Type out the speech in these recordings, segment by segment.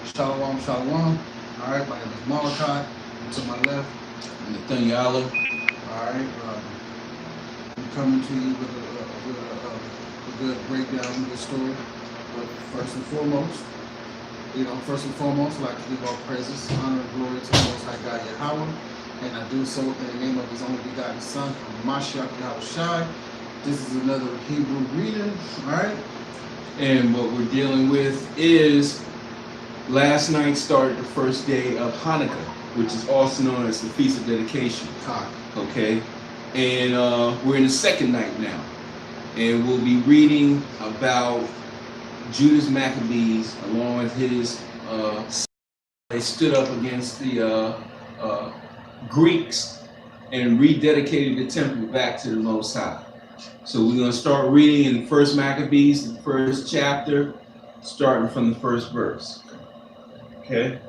Shalom, shalom. All right, my name is Malachi. To my left, Nathaniel. all right. I'm coming to you with a good breakdown of the story. But first and foremost, I'd like to give all praises, honor, and glory to the Most High God Yahweh. And I do so in the name of His only begotten Son, Mashiach Yahushai. This is another Hebrew reading, all right? And what we're dealing with is last night started the first day of Hanukkah, which is also known as the Feast of Dedication. Okay? And we're in the second night now. And we'll be reading about Judas Maccabees along with his they stood up against the Greeks and rededicated the temple back to the Most High. So we're going to start reading in First Maccabees, the first chapter, starting from the first verse. Okay?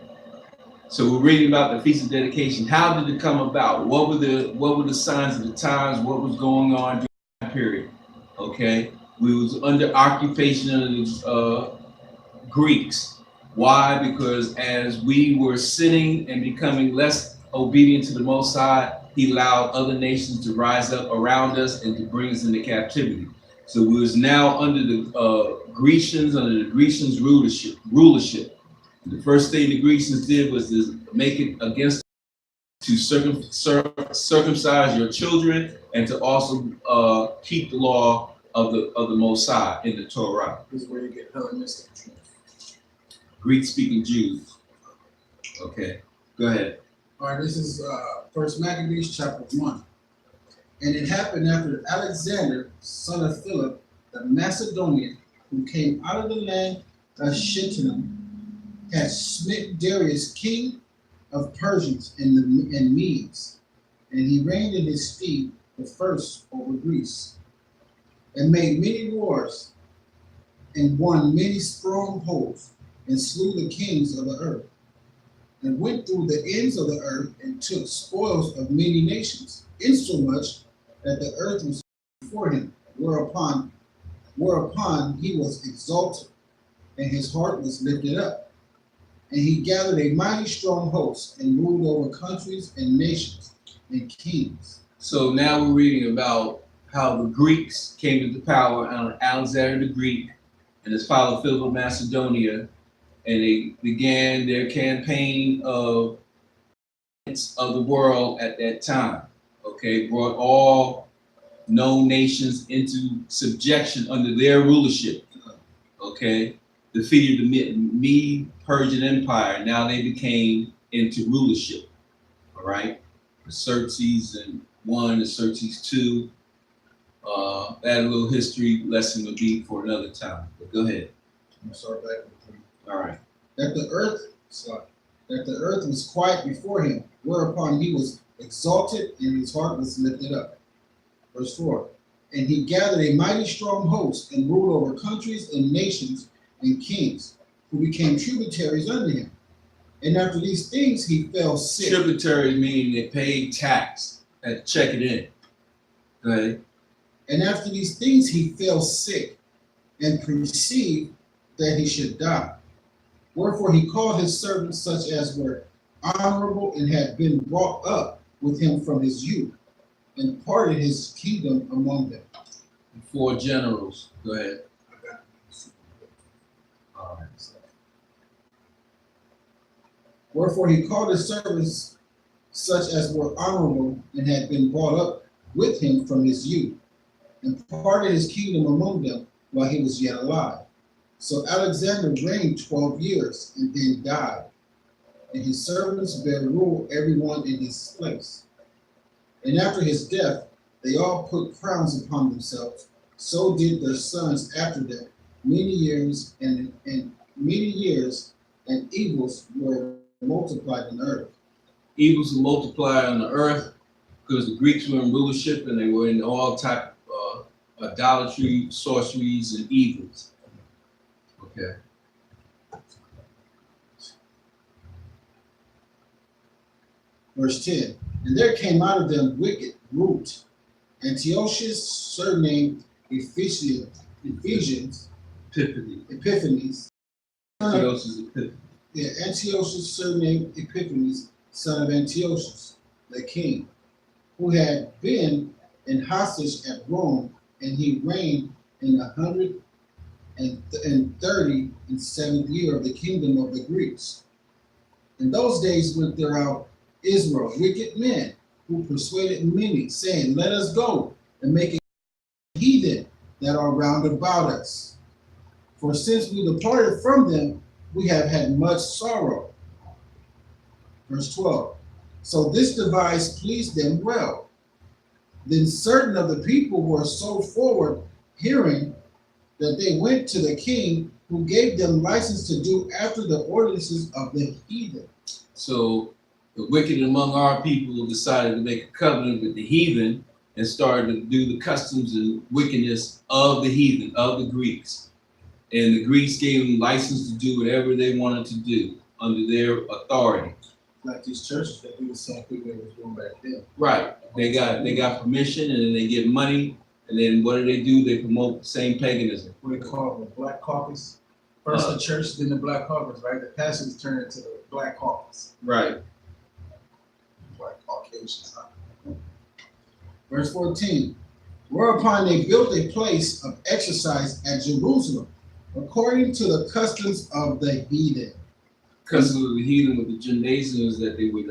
So we're reading about the Feast of Dedication. How did it come about? What were the signs of the times? What was going on during that period? Okay? We was under occupation of the Greeks. Why? Because as we were sinning and becoming less obedient to the Most High, He allowed other nations to rise up around us and to bring us into captivity. So we was now under the Grecians, rulership. The first thing the Grecians did was to make it against to circumcise your children and to also keep the law of the Most High in the Torah. This is where you get Hellenistic. Greek-speaking Jews. Okay, go ahead. All right, this is First Maccabees chapter 1. And it happened after Alexander, son of Philip, the Macedonian, who came out of the land of Shintanum, had smitten Darius, king of Persians and Medes, and he reigned in his stead the first over Greece, and made many wars, and won many strongholds, and slew the kings of the earth, and went through the ends of the earth, and took spoils of many nations, insomuch that the earth was before him, whereupon he was exalted, and his heart was lifted up. And he gathered a mighty strong host, and ruled over countries and nations and kings. So now we're reading about how the Greeks came into power under Alexander the Greek and his father Philip of Macedonia, and they began their campaign of the world at that time. Okay, brought all known nations into subjection under their rulership. Okay, defeated the Mede Persian Empire. Now they became into rulership. All right, the Xerxes and 1, the Xerxes 2. That little history lesson would be for another time. But go ahead. I'm gonna start back with 3. All right. That the earth was quiet before him, whereupon he was exalted and his heart was lifted up. Verse 4. And he gathered a mighty strong host, and ruled over countries and nations and kings, who became tributaries unto him. And after these things he fell sick. Tributaries meaning they paid tax and check it in. Go ahead. And after these things he fell sick, and perceived that he should die. Wherefore he called his servants, such as were honorable and had been brought up with him from his youth, and parted his kingdom among them. 4 generals. Go ahead. All right. Wherefore he called his servants, such as were honorable and had been brought up with him from his youth, and parted his kingdom among them while he was yet alive. So Alexander reigned 12 years, and then died. And his servants bare rule every one in his place. And after his death, they all put crowns upon themselves. So did their sons after them. Many years and evils were multiplied on the earth. Evils were multiplied on the earth because the Greeks were in rulership and they were in all type of idolatry, sorceries, and evils. Okay. Verse 10. And there came out of them wicked root, Antiochus, surnamed Epiphanes, Epiphany. Epiphanes, Antiochus Epiphany. Antiochus, surnamed Epiphanes, son of Antiochus, the king, who had been in hostage at Rome, and he reigned in 137th year of the kingdom of the Greeks. In those days went there out Israel, wicked men, who persuaded many, saying, Let us go and make a heathen that are round about us. For since we departed from them, we have had much sorrow. Verse 12. So this device pleased them well. Then certain of the people were so forward, hearing, that they went to the king, who gave them license to do after the ordinances of the heathen. So the wicked among our people decided to make a covenant with the heathen and started to do the customs and wickedness of the heathen, of the Greeks. And the Greeks gave them license to do whatever they wanted to do under their authority. Like these churches that do the same thing they were doing back then. Right. They got permission, and then they get money, and then what do? They promote the same paganism. What they call the Black Caucus. First the church, then the Black Caucus, right? The pastors turned into the Black Caucus. Right. Black Caucasians. Verse 14. Whereupon they built a place of exercise at Jerusalem, according to the customs of the heathen. Customs of the heathen with the gymnasiums that they would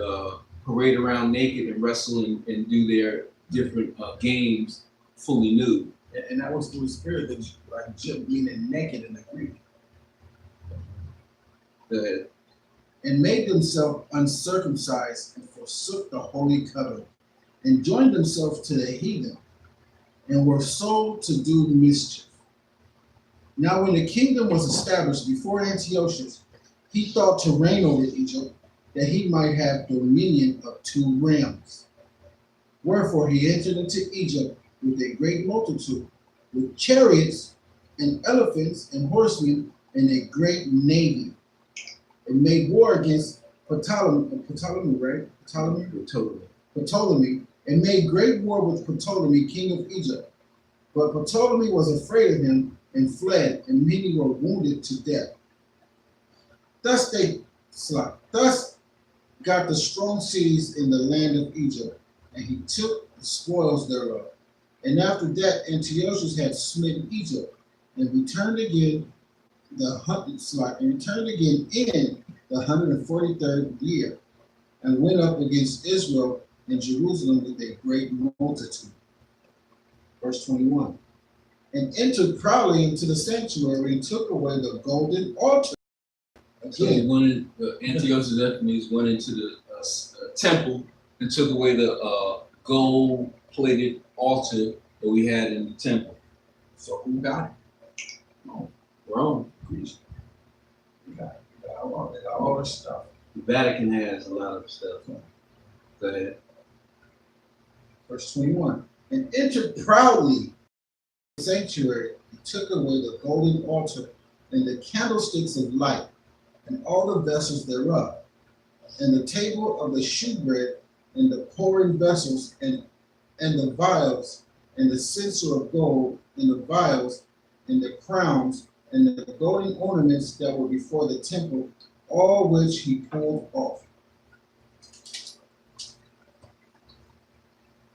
parade around naked and wrestle and do their different games fully nude. And that was through the spirit, that like gym, meaning naked in the Greek. Go ahead. And made themselves uncircumcised, and forsook the holy covenant, and joined themselves to the heathen, and were sold to do mischief. Now when the kingdom was established before Antiochus, he thought to reign over Egypt, that he might have dominion of 2 realms. Wherefore he entered into Egypt with a great multitude, with chariots and elephants and horsemen, and a great navy, and made war against Ptolemy, and made great war with Ptolemy, king of Egypt. But Ptolemy was afraid of him, and fled, and many were wounded to death. Thus got the strong cities in the land of Egypt, and he took the spoils thereof. And after that Antiochus had smitten Egypt, and returned again in the 143rd year, and went up against Israel and Jerusalem with a great multitude. Verse 21. And entered proudly into the sanctuary, and took away the golden altar. So Antiochus Epiphanes went into the temple and took away the gold-plated altar that we had in the temple. So who got it? No, Rome. Greece. We got all this stuff. The Vatican has a lot of stuff. Go ahead. Verse 21. And entered proudly the sanctuary, and took away the golden altar, and the candlesticks of light, and all the vessels thereof, and the table of the shewbread, and the pouring vessels, and the vials, and the censer of gold, and the vials, and the crowns, and the golden ornaments that were before the temple, all which he pulled off.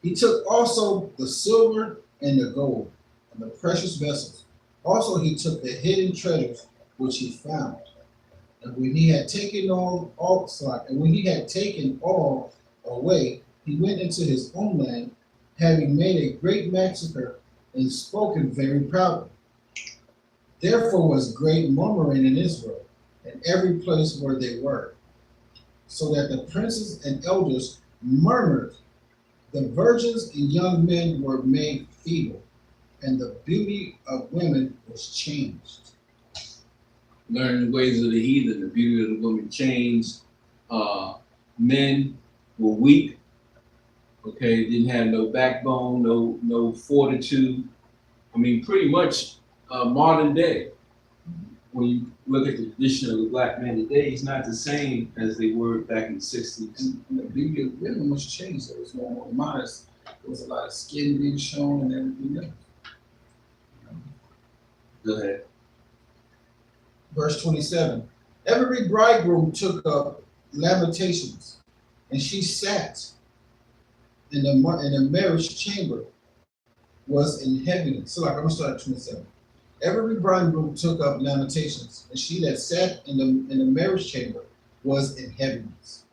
He took also the silver and the gold, and the precious vessels. Also he took the hidden treasures which he found. And when he had taken all away, he went into his own land, having made a great massacre, and spoken very proudly. Therefore was great murmuring in Israel, in every place where they were, so that the princes and elders murmured. The virgins and young men were made feeble, and the beauty of women was changed. Learn the ways of the heathen, the beauty of the woman changed. Men were weak, okay, didn't have no backbone, no fortitude. I mean, pretty much modern day. When you look at the tradition of the black man today, he's not the same as they were back in the 60s. And the beauty of women was changed. It was more modest. There was a lot of skin being shown and everything else. Go ahead. Verse 27. Every bridegroom took up lamentations, and she sat in the marriage chamber was in heaviness. So like I'm gonna start at 27. Every bridegroom took up lamentations, and she that sat in the marriage chamber was in heaviness.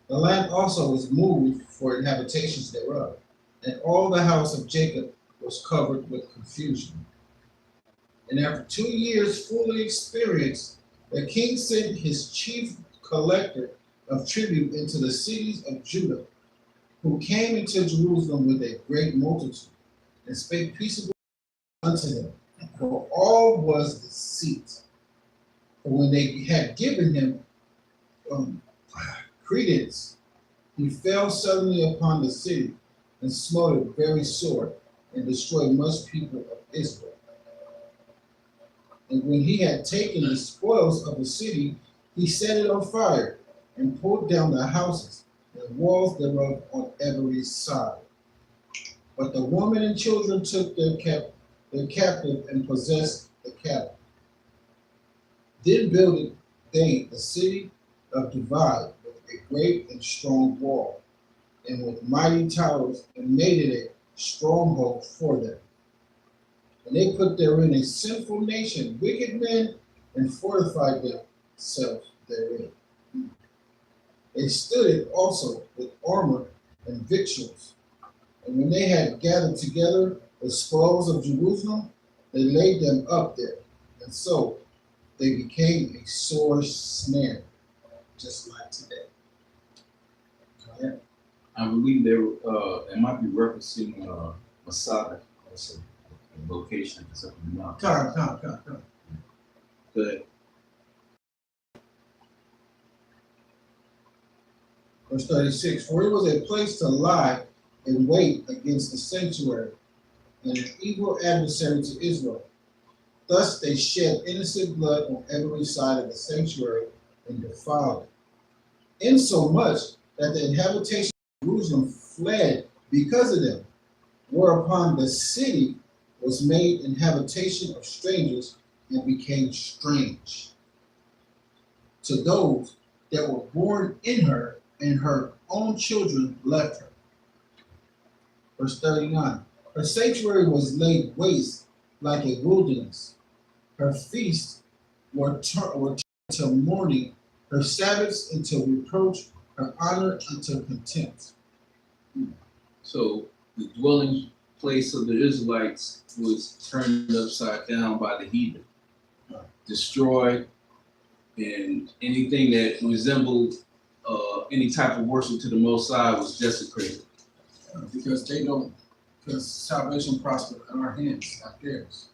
The land also was moved for inhabitations thereof, and all the house of Jacob was covered with confusion. And after 2 years fully experienced, the king sent his chief collector of tribute into the cities of Judah, who came into Jerusalem with a great multitude, and spake peaceably unto them. For all was deceit. For when they had given him credence, he fell suddenly upon the city, and smote it very sore, and destroyed much people of Israel. And when he had taken the spoils of the city, he set it on fire, and pulled down the houses and walls thereof on every side. But the women and children took their captive and possessed the cattle. Then builded they the city of Divide with a great and strong wall, and with mighty towers, and made it a stronghold for them. And they put therein a sinful nation, wicked men, and fortified themselves therein. They stood it also with armor and victuals. And when they had gathered together the spoils of Jerusalem, they laid them up there. And so they became a sore snare, just like today. Okay. I believe it might be referencing Masada, also a location that's up in the mountain. Come. Good. Verse 36, for it was a place to lie and wait against the sanctuary, and an evil adversary to Israel. Thus they shed innocent blood on every side of the sanctuary and defiled it, insomuch that the inhabitation of Jerusalem fled because of them, whereupon the city was made an habitation of strangers and became strange to those that were born in her, and her own children left her. Verse 39, her sanctuary was laid waste like a wilderness. Her feasts were turned to mourning, her Sabbaths into reproach, her honor unto contempt. So the dwelling place of the Israelites was turned upside down by the heathen, destroyed, and anything that resembled any type of worship to the Most High was desecrated. Because salvation prospered in our hands, not theirs.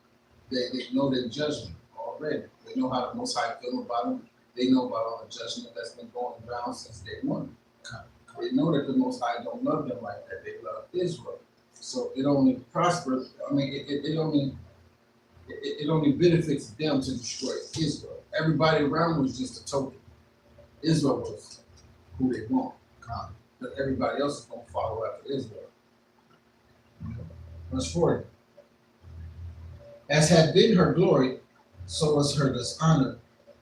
They know their judgment already. They know how the Most High feel about them. They know about all the judgment that's been going around since day one. They know that the Most High don't love them like that. They love Israel. So it only prospers. I mean, it only benefits them to destroy Israel. Everybody around was just a token. Israel was who they want. But everybody else is going to follow after Israel. Verse 40. As had been her glory, so was her dishonor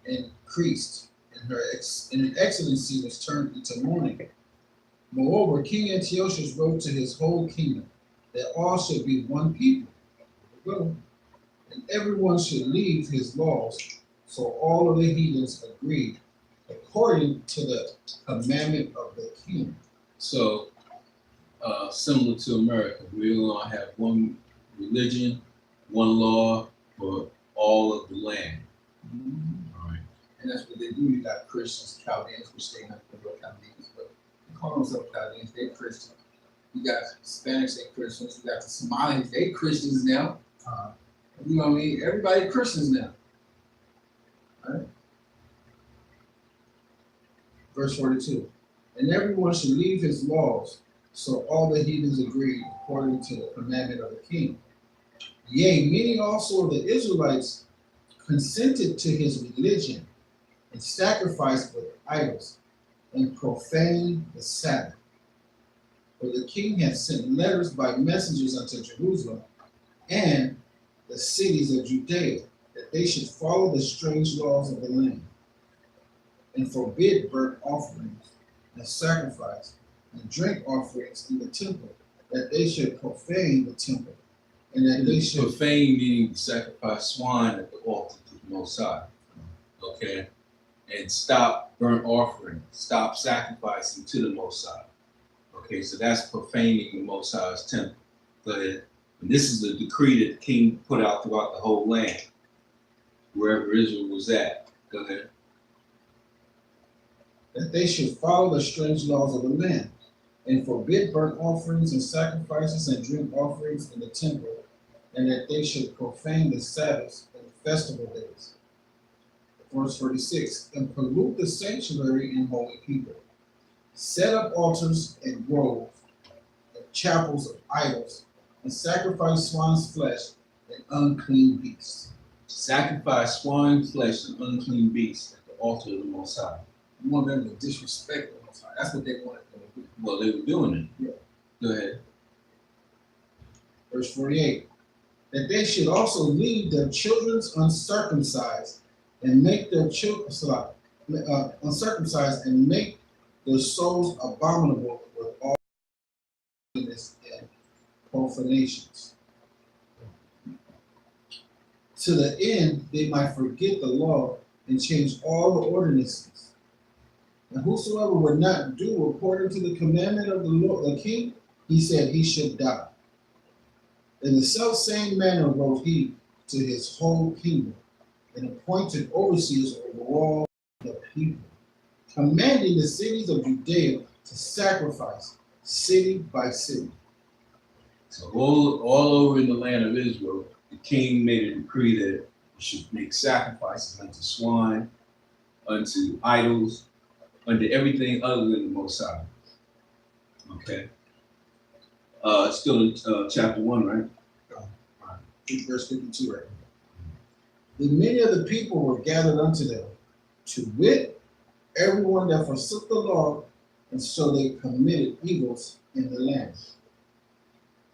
increased, and her excellency was turned into mourning. Moreover, King Antiochus wrote to his whole kingdom that all should be one people, and everyone should leave his laws. So all of the heathens agreed, according to the commandment of the king. So similar to America, we're going to have one religion, one law for all of the land. All right. And that's what they do. You got Christians, Chaldeans, which they not the real Chaldeans, but they call themselves Chaldeans, they're Christians. You got Hispanics, they Christians. You got the Somalis, they Christians now. You know what I mean? Everybody Christians now. All right. Verse 42. And everyone should leave his laws. So all the heathens agreed, according to the commandment of the king. Yea, many also of the Israelites consented to his religion, and sacrificed with idols, and profaned the Sabbath. For the king had sent letters by messengers unto Jerusalem and the cities of Judea, that they should follow the strange laws of the land. and forbid burnt offerings and sacrifice and drink offerings in the temple, that they should profane the temple, and that they should Profane meaning to sacrifice swine at the altar to the Most High. Okay? And stop burnt offering, stop sacrificing to the Most High. Okay, so that's profaning the Most High's temple. Go ahead. And this is the decree that the king put out throughout the whole land, wherever Israel was at. Go ahead. that they should follow the strange laws of the land, and forbid burnt offerings and sacrifices and drink offerings in the temple, and that they should profane the Sabbaths and festival days. Verse 46, and pollute the sanctuary and holy people. Set up altars and groves and chapels of idols, and sacrifice swine's flesh and unclean beasts. Sacrifice swine flesh and unclean beasts at the altar of the Most High. You want them to disrespect the Most High. That's what they wanted them to do. Well, they were doing it. Yeah. Go ahead. Verse 48, that they should also leave their children uncircumcised and make their children uncircumcised and make their souls abominable with all wickedness and profanations, to the end they might forget the law and change all the ordinances. And whosoever would not do according to the commandment of the Lord, the king, he said he should die. In the selfsame manner wrote he to his whole kingdom, and appointed overseers over all the people, commanding the cities of Judea to sacrifice city by city. So all over in the land of Israel, the king made a decree that you should make sacrifices unto swine, unto idols, unto everything other than the Most High. Okay. Still in chapter 1, right? Verse 52 right now. Then many of the people were gathered unto them, to wit, everyone that forsook the law, and so they committed evils in the land,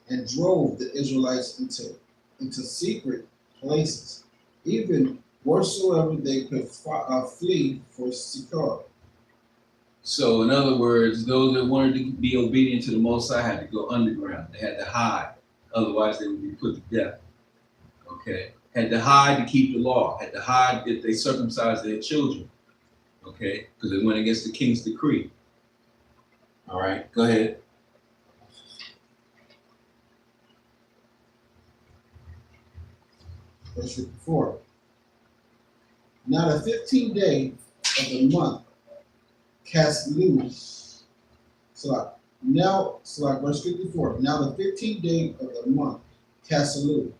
and drove the Israelites into secret places, even wheresoever they could flee for secure. So, in other words, those that wanted to be obedient to the Most High had to go underground. They had to hide. Otherwise, they would be put to death. Okay? Had to hide to keep the law. Had to hide if they circumcised their children. Okay? Because they went against the king's decree. All right, go ahead. Verse 54. Now the 15th day of the month cast loose. Verse 54. Now the 15th day of the month cast loose.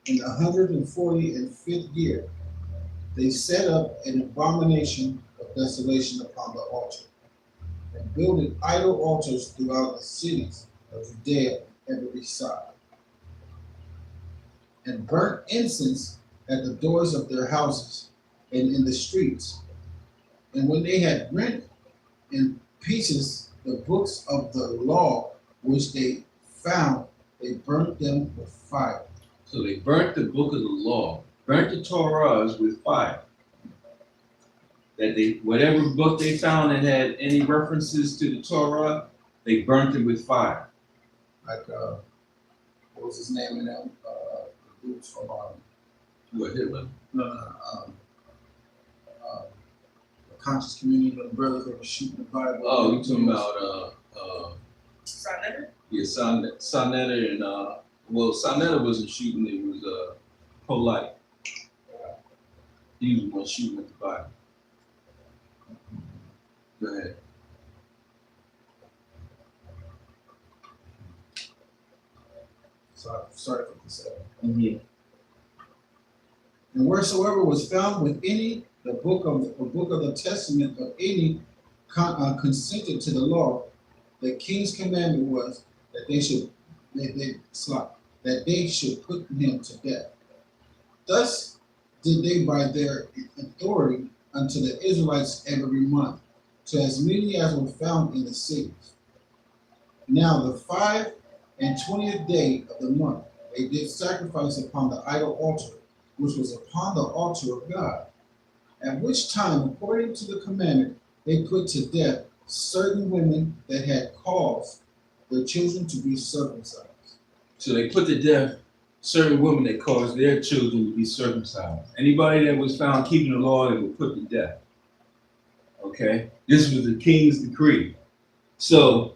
In the 145th year, they set up an abomination of desolation upon the altar, and builded idol altars throughout the cities of Judea on every side, and burnt incense at the doors of their houses and in the streets. And when they had rent in pieces the books of the law which they found, they burnt them with fire. So they burnt the book of the law, burnt the Torahs with fire. That whatever book they found that had any references to the Torah, they burnt it with fire. Like, what was his name in them? The dudes from, What, Hitler? the conscious community of the brothers that were shooting the Bible. Oh, you talking about Chaanakah? yeah, Sonetta and well, Sonetta wasn't shooting, it was Polite. He was the one shooting at the Bible. Go ahead. So I started with this. Mm-hmm. And wheresoever was found with any the book of the testament of any consented to the law, the king's commandment was that they should put him to death. Thus did they by their authority unto the Israelites every month, to as many as were found in the cities. Now the 25th day of the month they did sacrifice upon the idol altar, which was upon the altar of God. At which time, according to the commandment, they put to death certain women that had caused their children to be circumcised. So they put to death certain women that caused their children to be circumcised. Anybody that was found keeping the law, they were put to death. Okay? This was the king's decree. So,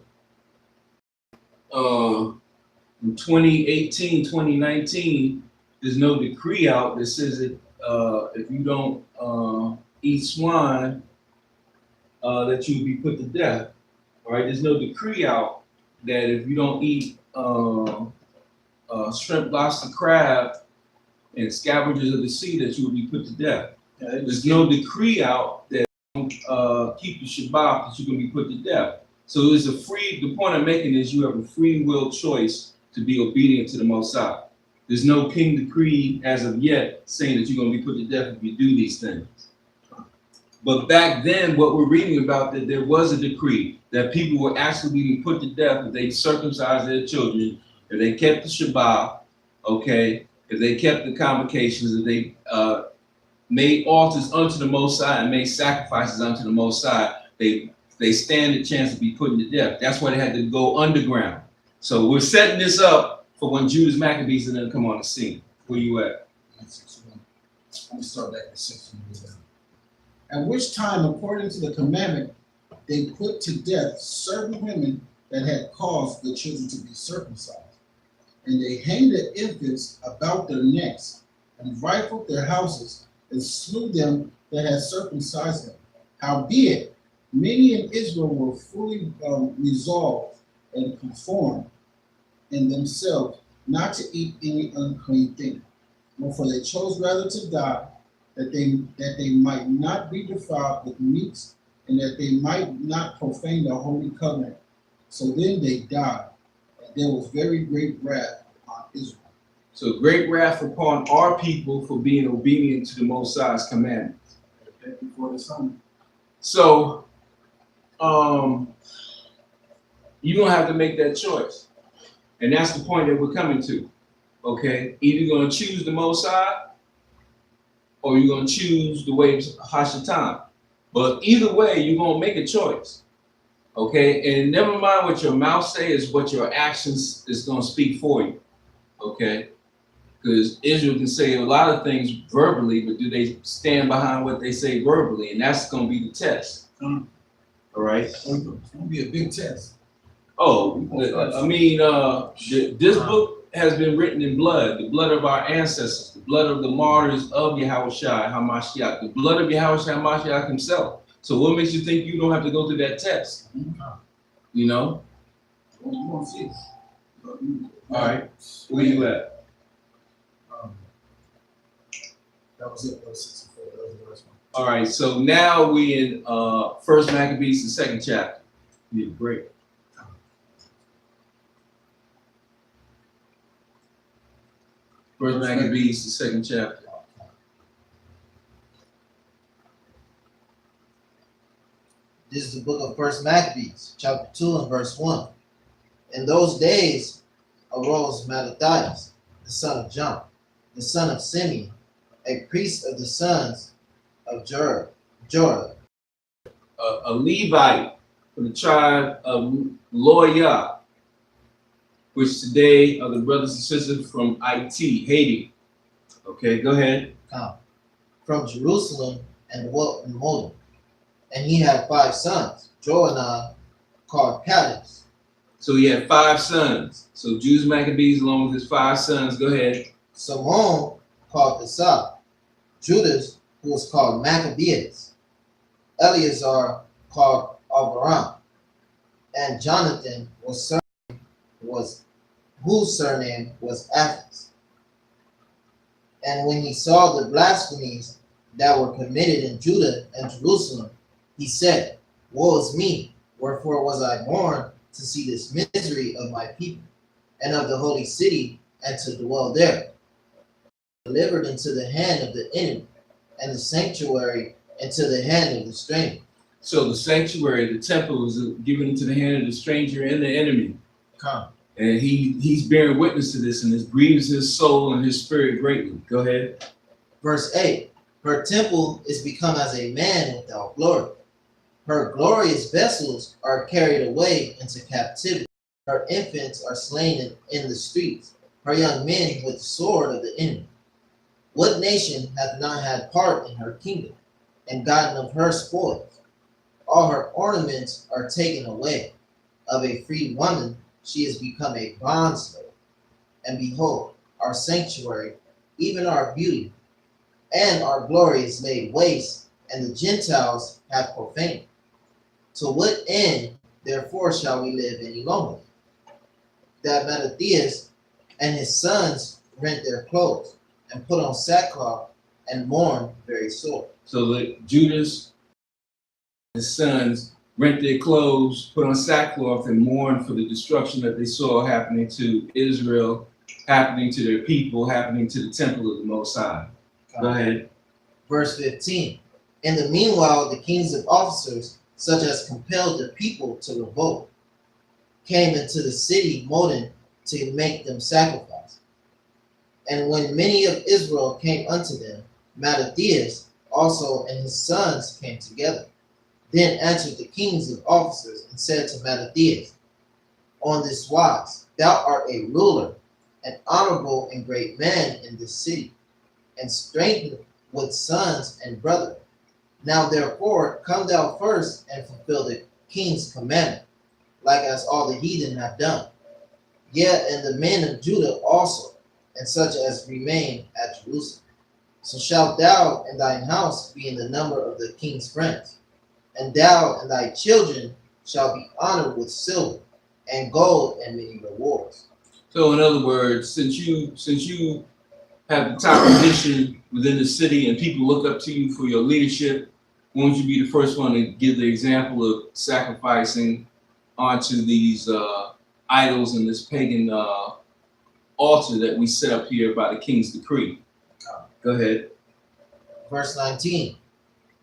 in 2018, 2019, there's no decree out that says that if you don't eat swine, that you would be put to death. All right? There's no decree out that if you don't eat shrimp, lobster, crab, and scavengers of the sea, that you will be put to death. There's no decree out that keep the Shabbat, that you're going to be put to death. So it's the point I'm making is you have a free will choice to be obedient to the Most High. There's no king decree as of yet saying that you're going to be put to death if you do these things. But back then, what we're reading about, that there was a decree that people were actually being put to death if they circumcised their children, if they kept the Shabbat, okay, if they kept the convocations, if they made altars unto the Most High and made sacrifices unto the Most High, they stand a chance to be put to death. That's why they had to go underground. So we're setting this up for when Judas Maccabees are going to come on the scene. Where you at? Let me start back at 61. At which time, according to the commandment, they put to death certain women that had caused the children to be circumcised. And they hanged their infants about their necks, and rifled their houses, and slew them that had circumcised them. Howbeit, many in Israel were fully resolved and conformed in themselves not to eat any unclean thing. Wherefore they chose rather to die, that they might not be defiled with meats, and that they might not profane the holy covenant. So then they died, and there was very great wrath on Israel. So great wrath upon our people for being obedient to the Most High's commandments. Before the sun. So, you're going to have to make that choice. And that's the point that we're coming to. Okay? Either you're going to choose the Most High, or you're going to choose the way of Hashatan. But either way, you're going to make a choice. Okay? And never mind what your mouth say, is what your actions is going to speak for you. Okay? Because Israel can say a lot of things verbally, but do they stand behind what they say verbally? And that's going to be the test. All right? It's going to be a big test. Oh, I mean, this book has been written in blood, the blood of our ancestors, the blood of the martyrs of Yahushua HaMashiach, the blood of Yahushua HaMashiach himself. So what makes you think you don't have to go through that test? You know? Well, you won't see it. All right. Where you at? That was it. That was 64. That was the last one. All right. So now we in First Maccabees, the second chapter. Need a break. First Maccabees, the second chapter. This is the book of First Maccabees, chapter 2 and verse 1. In those days arose Mattathias, the son of John, the son of Simeon, a priest of the sons of Jorah, A Levite from the tribe of Loyah, which today are the brothers and sisters from Haiti. Okay, go ahead. from Jerusalem, and dwelt in Moldon. And he had 5 sons, Johanan, called Cadus. So he had 5 sons. So Judas Maccabees, along with his 5 sons, go ahead. Simon, called Esau, Judas, who was called Maccabeus, Eleazar, called Abiram, and Jonathan, whose surname was Athos. And when he saw the blasphemies that were committed in Judah and Jerusalem, he said, Woe is me, wherefore was I born to see this misery of my people, and of the holy city, and to dwell there, delivered into the hand of the enemy, and the sanctuary into the hand of the stranger. So the sanctuary, the temple, was given into the hand of the stranger and the enemy. Come. And he's bearing witness to this, and this grieves his soul and his spirit greatly. Go ahead. Verse 8, Her temple is become as a man without glory. Her glorious vessels are carried away into captivity. Her infants are slain in the streets, her young men with the sword of the enemy. What nation hath not had part in her kingdom, and gotten of her spoils? All her ornaments are taken away. Of a free woman she is become a bondslave. And behold, our sanctuary, even our beauty, and our glory is laid waste, and the Gentiles have profaned it. To what end, therefore, shall we live any longer? That Mattathias and his sons rent their clothes, and put on sackcloth, and mourn very sore. So the Judas, his sons, rent their clothes, put on sackcloth, and mourn for the destruction that they saw happening to Israel, happening to their people, happening to the temple of the Most High. Go ahead. Verse 15. In the meanwhile, the kings of officers, such as compelled the people to revolt, came into the city Modin to make them sacrifice. And when many of Israel came unto them, Mattathias also and his sons came together. Then answered the kings of officers and said to Mattathias, on this wise, thou art a ruler, an honorable and great man in this city, and strengthened with sons and brethren. Now therefore come thou first and fulfill the king's commandment, like as all the heathen have done. Yet and the men of Judah also, and such as remain at Jerusalem. So shalt thou and thine house be in the number of the king's friends, and thou and thy children shall be honored with silver and gold and many rewards. So in other words, since you have the top position within the city and people look up to you for your leadership, won't you be the first one to give the example of sacrificing onto these idols and this pagan altar that we set up here by the king's decree? Go ahead. Verse 19.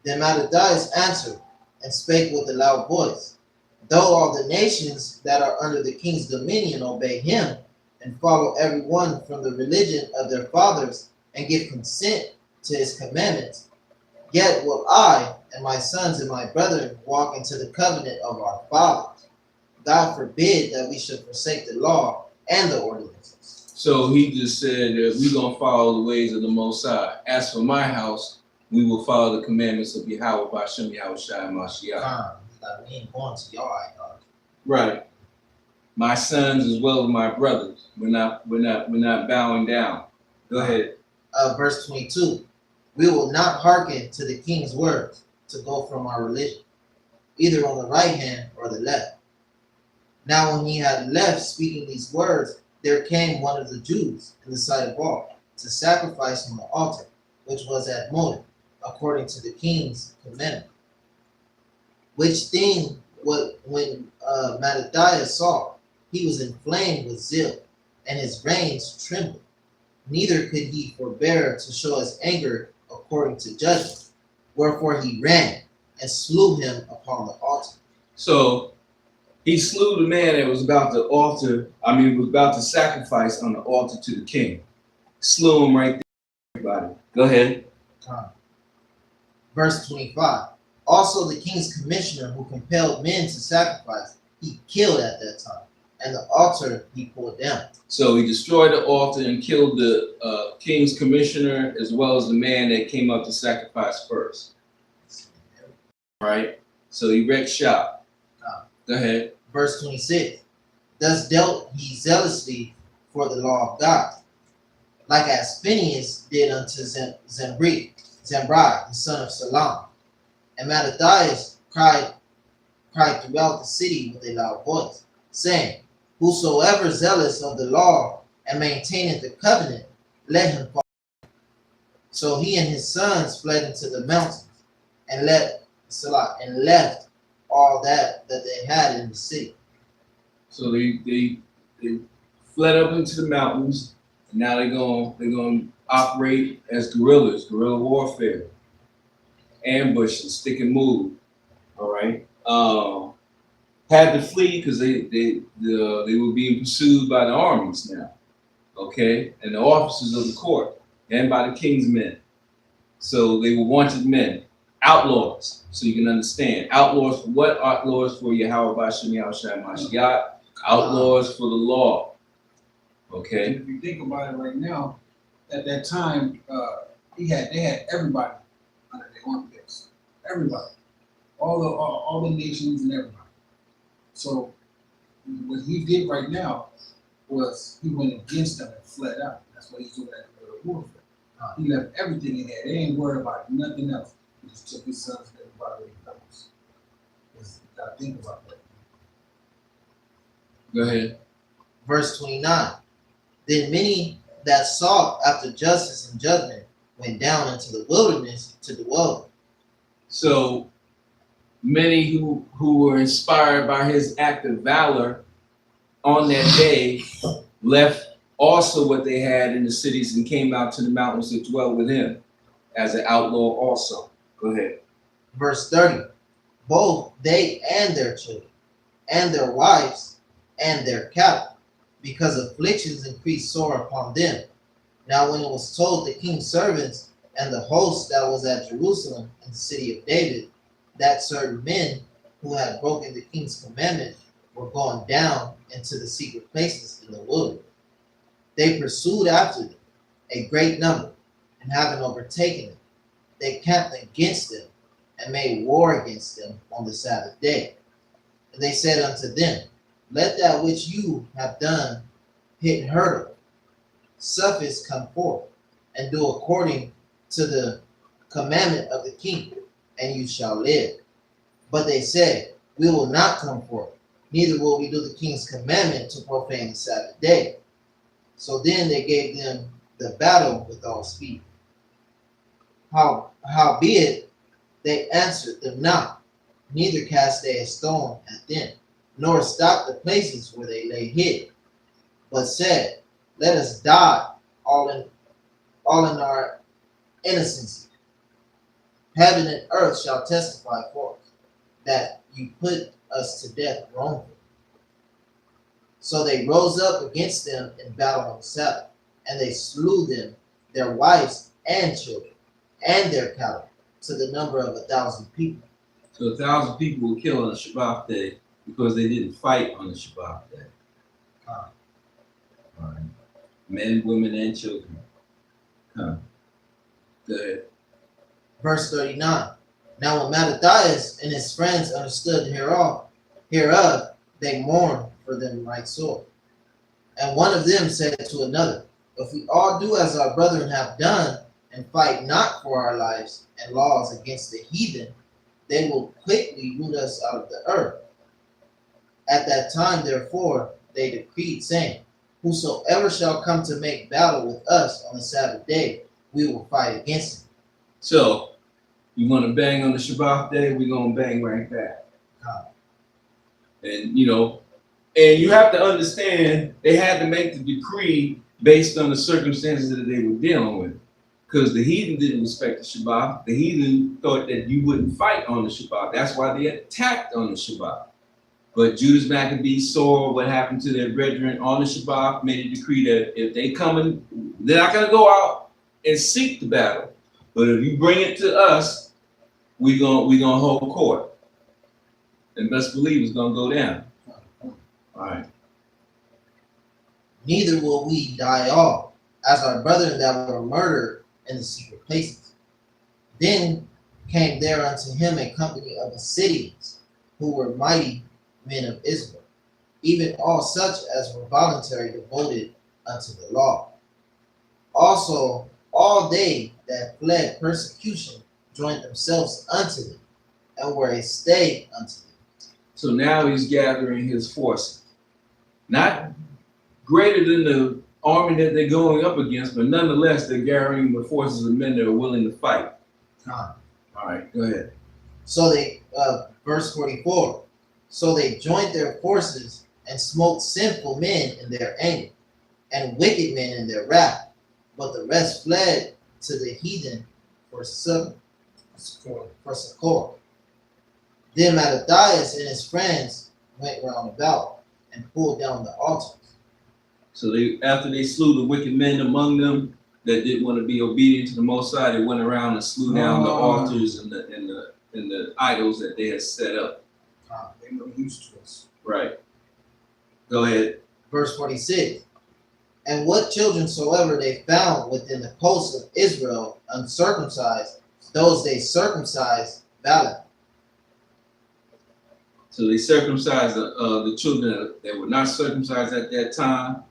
Then Mattathias answered and spake with a loud voice, though all the nations that are under the king's dominion obey him, and follow every one from the religion of their fathers, and give consent to his commandments, yet will I and my sons and my brethren walk into the covenant of our fathers. God forbid that we should forsake the law and the ordinances. So he just said that we're going to follow the ways of the Most High. As for my house, we will follow the commandments of Yahweh, B'Shem Yahweh Shai Mashiach. We ain't going to your idolatry. Right. My sons as well as my brothers. We're not bowing down. Go ahead. Verse 22. We will not hearken to the king's words to go from our religion, either on the right hand or the left. Now when he had left speaking these words, there came one of the Jews in the sight of all to sacrifice on the altar, which was at Modin, according to the king's commandment. Which thing, when Mattathias saw, he was inflamed with zeal, and his reins trembled. Neither could he forbear to show his anger according to judgment. Wherefore he ran and slew him upon the altar. So he slew the man that was about to sacrifice on the altar to the king. Slew him right there, everybody. Go ahead. Verse 25. Also the king's commissioner who compelled men to sacrifice, he killed at that time, and the altar he pulled down. So he destroyed the altar and killed the king's commissioner as well as the man that came up to sacrifice first. Right? So he wrecked shop. Go ahead. Verse 26. Thus dealt he zealously for the law of God, like as Phinehas did unto Zembri, the son of Salam. And Mattathias cried throughout the city with a loud voice, saying, whosoever zealous of the law and maintaineth the covenant, let him fall. So he and his sons fled into the mountains, and left all that they had in the city. So they fled up into the mountains, and now they're gonna operate as guerrillas, guerrilla warfare, ambush and stick and move. All right. Had to flee because they were being pursued by the armies now. Okay, and the officers of the court and by the king's men. So they were wanted men, outlaws. So you can understand. Outlaws for what? Outlaws for Yahweh Bashem Yahushua Mashiach. Outlaws for the law. And Okay? if you think about it right now, at that time, they had everybody under their armpits. Everybody. All the nations and everybody. So what he did right now was he went against them and fled out. That's what he's doing at the warfare. He left everything in there. They ain't worried about nothing else. He just took his sons and everybody else. You gotta think about that. Go ahead. Verse 29. Then many that sought after justice and judgment went down into the wilderness to dwell. So many who were inspired by his act of valor on that day left also what they had in the cities and came out to the mountains to dwell with him as an outlaw also. Go ahead. Verse 30. Both they and their children, and their wives, and their cattle, because afflictions increased sore upon them. Now when it was told the king's servants and the host that was at Jerusalem in the city of David, that certain men who had broken the king's commandment were gone down into the secret places in the wilderness, they pursued after them, a great number, and having overtaken them, they camped against them and made war against them on the Sabbath day. And they said unto them, let that which you have done hit hurdle, suffice come forth, and do according to the commandment of the king, and you shall live. But they said, we will not come forth, neither will we do the king's commandment to profane the Sabbath day. So then they gave them the battle with all speed. Howbeit they answered them not, neither cast they a stone at them, nor stopped the places where they lay hid, but said, let us die all in our innocency. Heaven and earth shall testify for us, that you put us to death wrongfully. So they rose up against them in battle on the Sabbath, and they slew them, their wives and children, and their cattle, to the number of 1,000 people. So 1,000 people were killed on the Shabbat day because they didn't fight on the Shabbat day. All right. Men, women, and children. Go ahead. Verse 39. Now when Mattathias and his friends understood hereof, they mourned for them right sore. And one of them said to another, if we all do as our brethren have done, and fight not for our lives and laws against the heathen, they will quickly root us out of the earth. At that time, therefore, they decreed, saying, whosoever shall come to make battle with us on the Sabbath day, we will fight against him. So, you want to bang on the Shabbat day, we're going to bang right back. And, and you have to understand, they had to make the decree based on the circumstances that they were dealing with. Because the heathen didn't respect the Shabbat. The heathen thought that you wouldn't fight on the Shabbat. That's why they attacked on the Shabbat. But Judas Maccabees saw what happened to their brethren on the Shabbat, made a decree that if they come in, they're not going to go out and seek the battle. But if you bring it to us, we're gonna hold court. And best believe it's going to go down. All right. Neither will we die all, as our brethren that were murdered in the secret places. Then came there unto him a company of Assyrians, who were mighty men of Israel, even all such as were voluntarily devoted unto the law. Also all they that fled persecution joined themselves unto them, and were a stay unto them. So now he's gathering his forces. Not greater than the army that they're going up against, but nonetheless, they're gathering the forces of men that are willing to fight. All right, go ahead. So they, verse 44, so they joined their forces and smote sinful men in their anger, and wicked men in their wrath, but the rest fled to the heathen for succor. Then Mattathias and his friends went round about and pulled down the altars. So after they slew the wicked men among them, that didn't want to be obedient to the Most High, they went around and slew down the altars and the idols that they had set up. They no use to us. Right. Go ahead. Verse 46. And what children soever they found within the coasts of Israel uncircumcised, those they circumcised valiantly. So they circumcised the children that were not circumcised at that time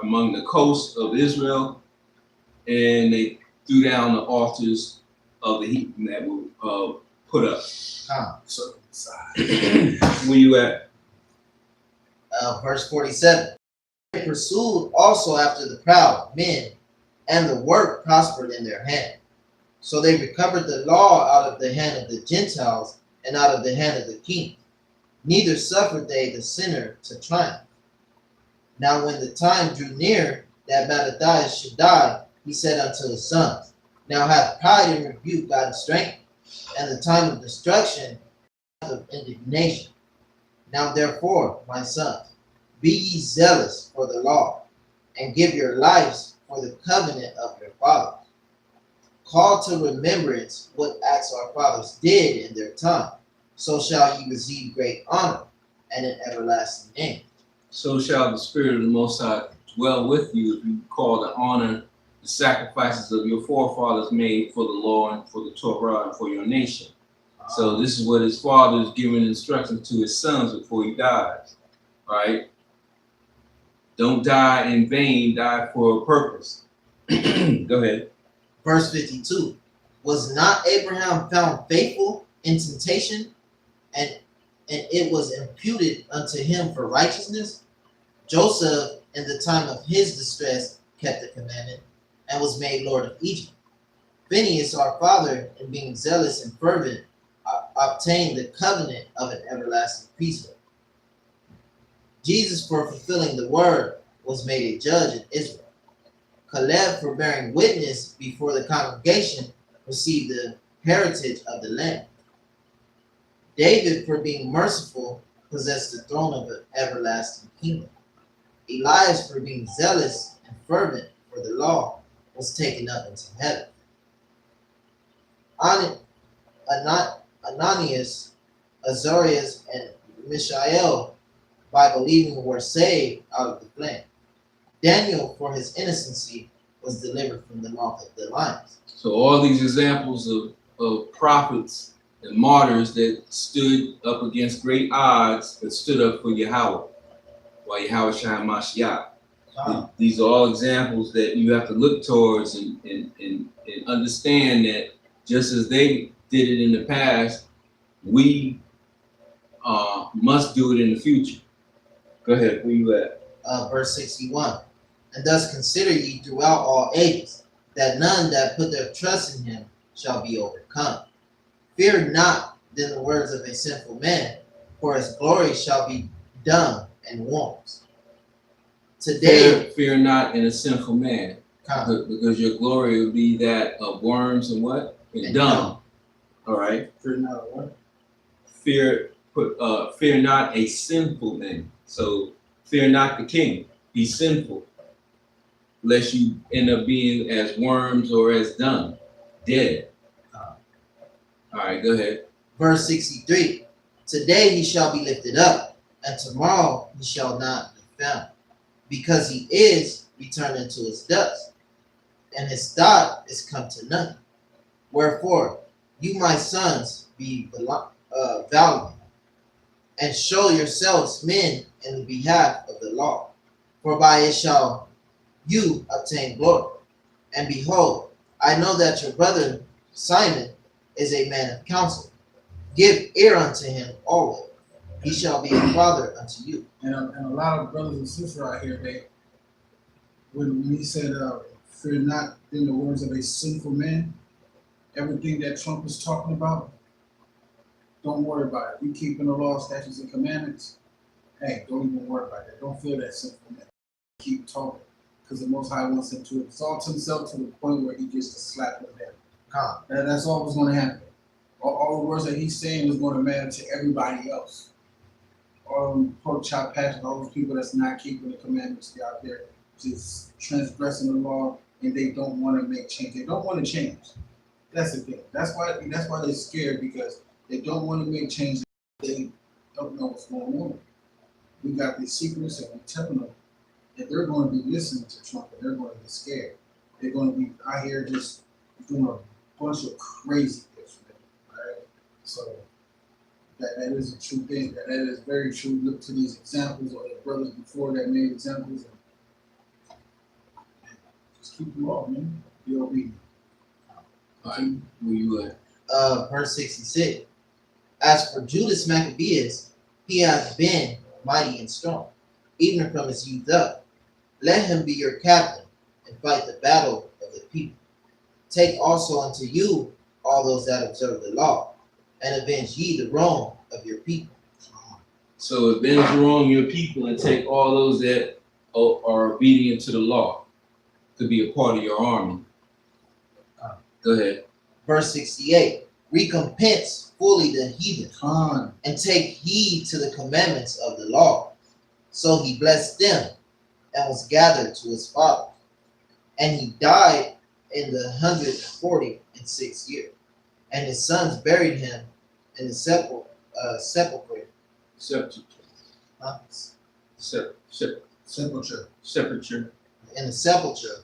among the coasts of Israel, and they threw down the altars of the heathen that were put up. Circumcised. Where you at? Verse 47. They pursued also after the proud men, and the work prospered in their hand. So they recovered the law out of the hand of the Gentiles and out of the hand of the king. Neither suffered they the sinner to triumph. Now when the time drew near that Mattathias should die, he said unto his sons, Now hath pride and rebuke gotten strength, and the time of destruction of indignation. Now therefore, my sons, be ye zealous for the law, and give your lives for the covenant of your fathers. Call to remembrance what acts our fathers did in their time, so shall ye receive great honor and an everlasting name. So shall the Spirit of the Most High dwell with you if you call to honor the sacrifices of your forefathers made for the law and for the Torah and for your nation. So this is what his father is giving instructions to his sons before he dies. All right? Don't die in vain, die for a purpose. Go ahead. Verse 52. Was not Abraham found faithful in temptation, and it was imputed unto him for righteousness? Joseph, in the time of his distress, kept the commandment, and was made Lord of Egypt. Phinehas, our father, in being zealous and fervent, obtained the covenant of an everlasting priesthood. Jesus, for fulfilling the word, was made a judge in Israel. Caleb, for bearing witness before the congregation, received the heritage of the land. David, for being merciful, possessed the throne of an everlasting kingdom. Elias, for being zealous and fervent for the law, was taken up into heaven. Ananias, Azarias, and Mishael, by believing, were saved out of the flame. Daniel, for his innocency, was delivered from the mouth of the lions. So all these examples of prophets and martyrs that stood up against great odds, that stood up for Yahweh, while Yahweh Shai Mashiach. These are all examples that you have to look towards and understand that just as they did it in the past, we must do it in the future. Go ahead, where you at? Verse 61. And thus consider ye throughout all ages, that none that put their trust in him shall be overcome. Fear not then the words of a sinful man, for his glory shall be dumb and warms. Today, fear not in a sinful man, because your glory will be that of worms and what? And dung. All right. Fear not what? Fear not a sinful man. So fear not the king. Be sinful, lest you end up being as worms or as dung, dead. All right, go ahead. Verse 63. Today he shall be lifted up, and tomorrow he shall not be found, because he is returned into his dust, and his thought is come to nothing. Wherefore, you, my sons, be valiant, and show yourselves men in the behalf of the law, for by it shall you obtain glory. And behold, I know that your brother Simon is a man of counsel. Give ear unto him always. He shall be a father unto you. And a lot of brothers and sisters out here, when he said, fear not in the words of a sinful man, everything that Trump is talking about, don't worry about it. You keeping the law, statutes, and commandments, hey, don't even worry about that. Don't feel that sinful man. Keep talking. Because the Most High wants him to exalt himself to the point where he gets to slap him down. That's all that's going to happen. All the words that he's saying is going to matter to everybody else. All them pork chop pastors, all those people that's not keeping the commandments out there, just transgressing the law and they don't want to make change. They don't want to change. That's the thing. That's why they're scared, because they don't want to make change. They don't know what's going on. We got these secrets and we're telling them that they're going to be listening to Trump, and they're going to get scared. They're going to be out here just doing a bunch of crazy things, right? So that is a true thing. That is very true. Look to these examples of the brothers before that made examples, and just keep them off, man. Be obedient. All right, where you at? Verse 66. As for Judas Maccabeus, he hath been mighty and strong, even from his youth up. Let him be your captain, and fight the battle of the people. Take also unto you all those that observe the law, and avenge ye the wrong of your people. So avenge the wrong of your people and take all those that are obedient to the law to be a part of your army. Go ahead. Verse 68. Recompense fully the heathen, Con. and take heed to the commandments of the law. So he blessed them, and was gathered to his father. And he died in the 146th year. And his sons buried him in the sepulchre. Sepulture. Huh? Sepulture. Sepulture. In the sepulchre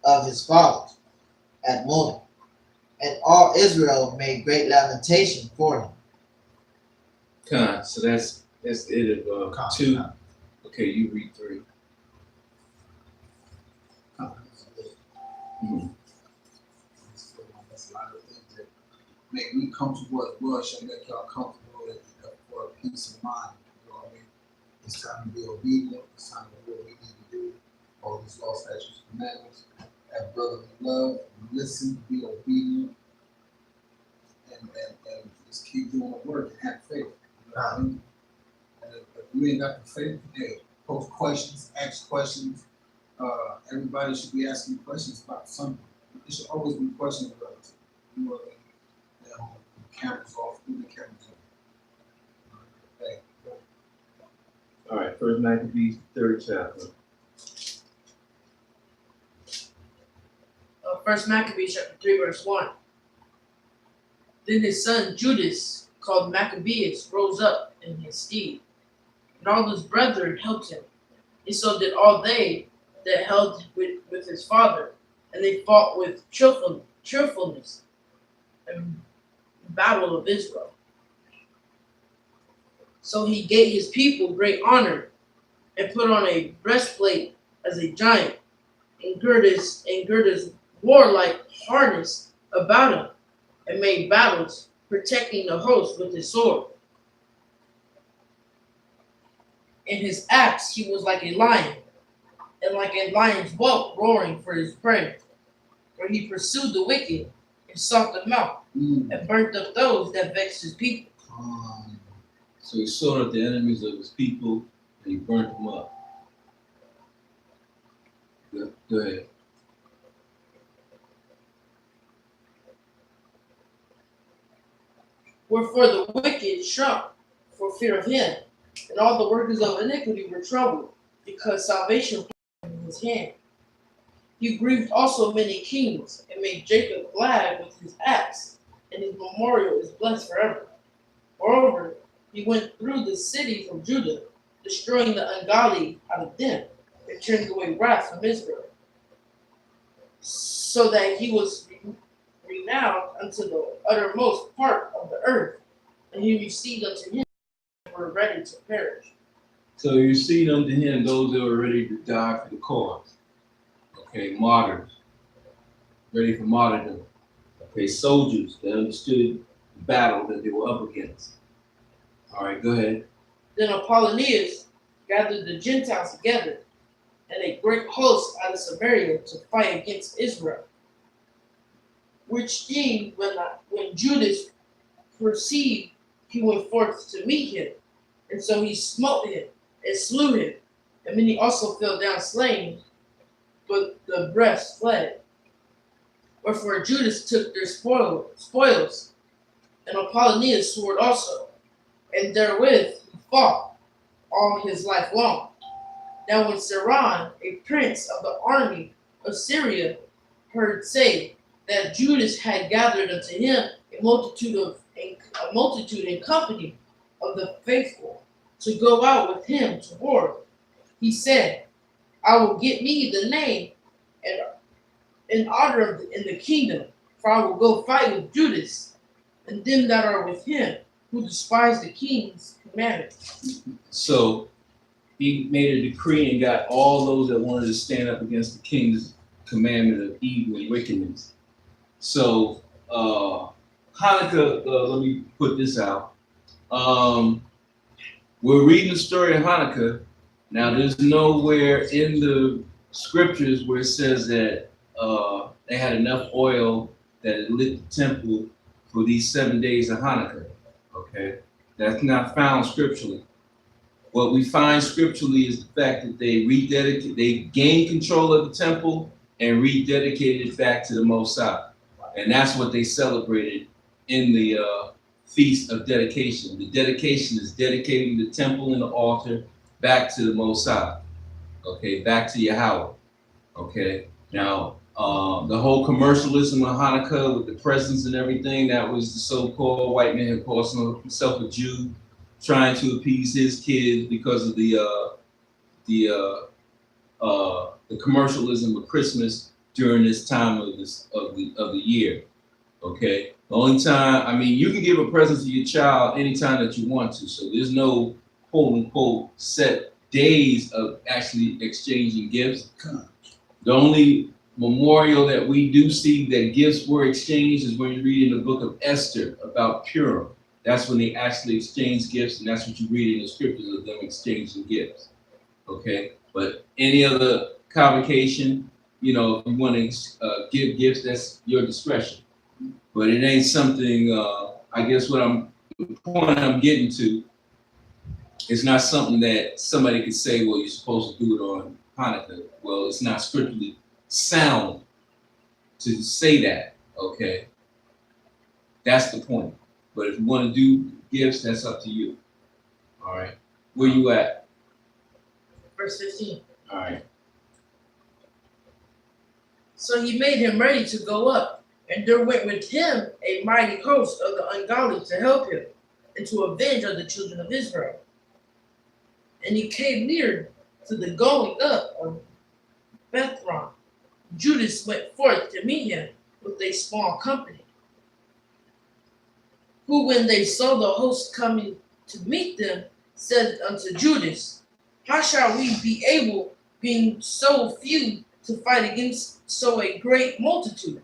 of his fathers at Mona. And all Israel made great lamentation for him. Con. So that's it of Con. 2. Okay, you read 3. Con. Mhm. That's a lot of things that make me comfortable as well. Should make y'all comfortable for a peace of mind. You know what I mean? It's time to be obedient. It's time to do what we need to do. All these law, statutes, commandments. Have brotherly love. Listen. Be obedient. And just keep doing the work and have faith. You know what I mean? And if you ain't got the faith, hey, post questions, ask questions. Everybody should be asking questions about something. There should always be questions about it. You know what I mean? The cameras off, leave the cameras on. Hey, All right, First Maccabees, 3rd chapter. First Maccabees chapter 3, verse 1. Then his son Judas, called Maccabeus, rose up in his stead, and all his brethren helped him. And so did all they that held with his father, and they fought with cheerfulness in the battle of Israel. So he gave his people great honor, and put on a breastplate as a giant, and girt his warlike harness about him, and made battles, protecting the host with his sword. In his acts he was like a lion, and like a lion's whelp roaring for his prey. For he pursued the wicked, and sought them out, and burnt up those that vexed his people. So he sought out the enemies of his people and he burnt them up. Go ahead. Wherefore the wicked shrunk for fear of him, and all the workers of iniquity were troubled, because salvation was in his hand. He grieved also many kings, and made Jacob glad with his acts, and his memorial is blessed forever. Moreover, he went through the cities of Judah, destroying the ungodly out of them, and turning away wrath from Israel, so that he was renowned unto the uttermost part of the earth, and he received unto him that were ready to perish. So you see unto him those that were ready to die for the cause. Okay, martyrs, ready for martyrdom. Okay, soldiers that understood the battle that they were up against. All right, go ahead. Then Apollonius gathered the Gentiles together, and a great host out of Samaria to fight against Israel. Which thing, when Judas perceived, he went forth to meet him, and so he smote him and slew him, and many also fell down slain, but the rest fled. Wherefore Judas took their spoils, and Apollonius' sword also, and therewith he fought all his life long. Now when Saran, a prince of the army of Syria, heard say that Judas had gathered unto him a multitude in company of the faithful to go out with him to war, he said, I will get me the name and in honor in the kingdom, for I will go fight with Judas and them that are with him, who despise the king's commandment. So he made a decree and got all those that wanted to stand up against the king's commandment of evil and wickedness. So Hanukkah, let me put this out. We're reading the story of Hanukkah. Now, there's nowhere in the scriptures where it says that they had enough oil that it lit the temple for these 7 days of Hanukkah. Okay, that's not found scripturally. What we find scripturally is the fact that they gained control of the temple and rededicated it back to the Most High. And that's what they celebrated in the Feast of Dedication. The dedication is dedicating the temple and the altar back to the Most High. Okay, back to Yahweh. Okay, now the whole commercialism of Hanukkah with the presents and everything, that was the so-called white man who calls himself a Jew, trying to appease his kids because of the commercialism of Christmas during this time of the year. Okay, the only time, I mean, you can give a present to your child anytime that you want to, so there's no quote unquote set days of actually exchanging gifts. The only memorial that we do see that gifts were exchanged is when you read in the book of Esther about Purim. That's when they actually exchange gifts, and that's what you read in the scriptures of them exchanging gifts. Okay, but any other convocation, you know, if you want to give gifts, that's your discretion. But it ain't something. I guess the point I'm getting to, it's not something that somebody could say, well, you're supposed to do it on Hanukkah. Well, it's not strictly sound to say that, okay? That's the point. But if you want to do gifts, that's up to you. All right. Where you at? Verse 15. All right. So he made him ready to go up, and there went with him a mighty host of the ungodly to help him, and to avenge on the children of Israel. And he came near to the going up of Bethron. Judas went forth to meet him with a small company, who, when they saw the host coming to meet them, said unto Judas, how shall we be able, being so few, to fight against so a great multitude,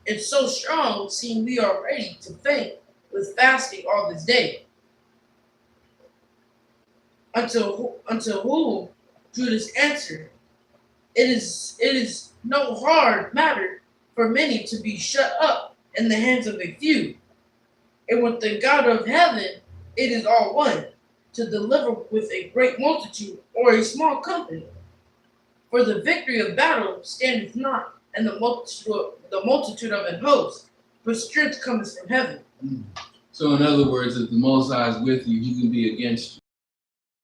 and so strong, seeing we are ready to faint with fasting all this day? Unto whom Judas answered, It is no hard matter for many to be shut up in the hands of a few. And with the God of heaven, it is all one, to deliver with a great multitude or a small company. For the victory of battle standeth not in the multitude of an host, but strength cometh from heaven. So in other words, if the Most High is with you, he can be against you.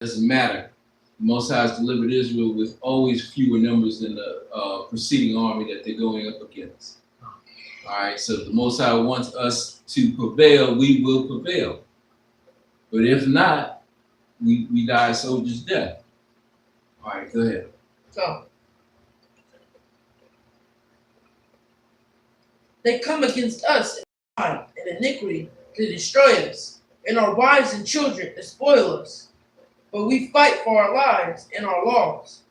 It doesn't matter. The Most High has delivered Israel with always fewer numbers than the preceding army that they're going up against. All right, so if the Most High wants us to prevail, we will prevail. But if not, we die a soldier's death. All right, go ahead. So they come against us in crime and iniquity to destroy us, and our wives and children to spoil us. But we fight for our lives and our laws.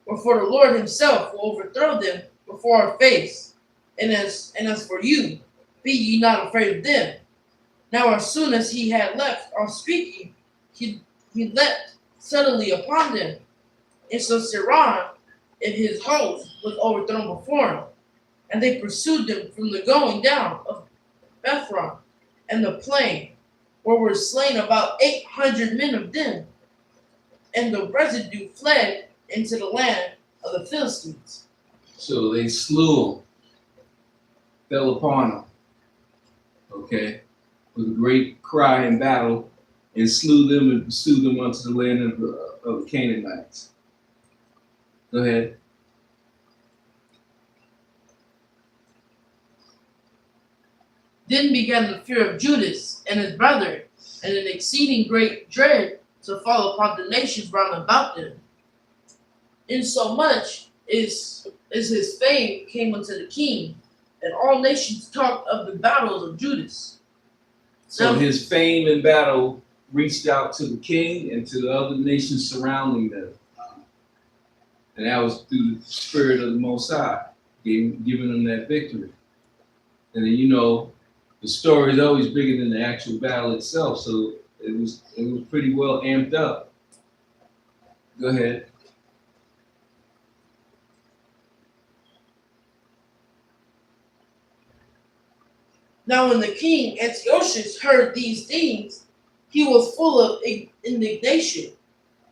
Or for the Lord himself will overthrow them before our face. And as for you, be ye not afraid of them. Now as soon as he had left off speaking, he leapt suddenly upon them. And so Sirron and his host was overthrown before him. And they pursued them from the going down of Bethron and the plain, where were slain about 800 men of them. And the residue fled into the land of the Philistines. So they slew, fell upon them, okay, with a great cry in battle, and slew them and pursued them unto the land of the Canaanites. Go ahead. Then began the fear of Judas and his brethren, and an exceeding great dread to fall upon the nations round about them. Insomuch is his fame came unto the king, and all nations talked of the battles of Judas. So Now- his fame in battle reached out to the king and to the other nations surrounding them. And that was through the spirit of the Most High, giving them that victory. And then, you know, the story is always bigger than the actual battle itself, so it was pretty well amped up. Go ahead. Now when the king Antiochus heard these things, he was full of indignation.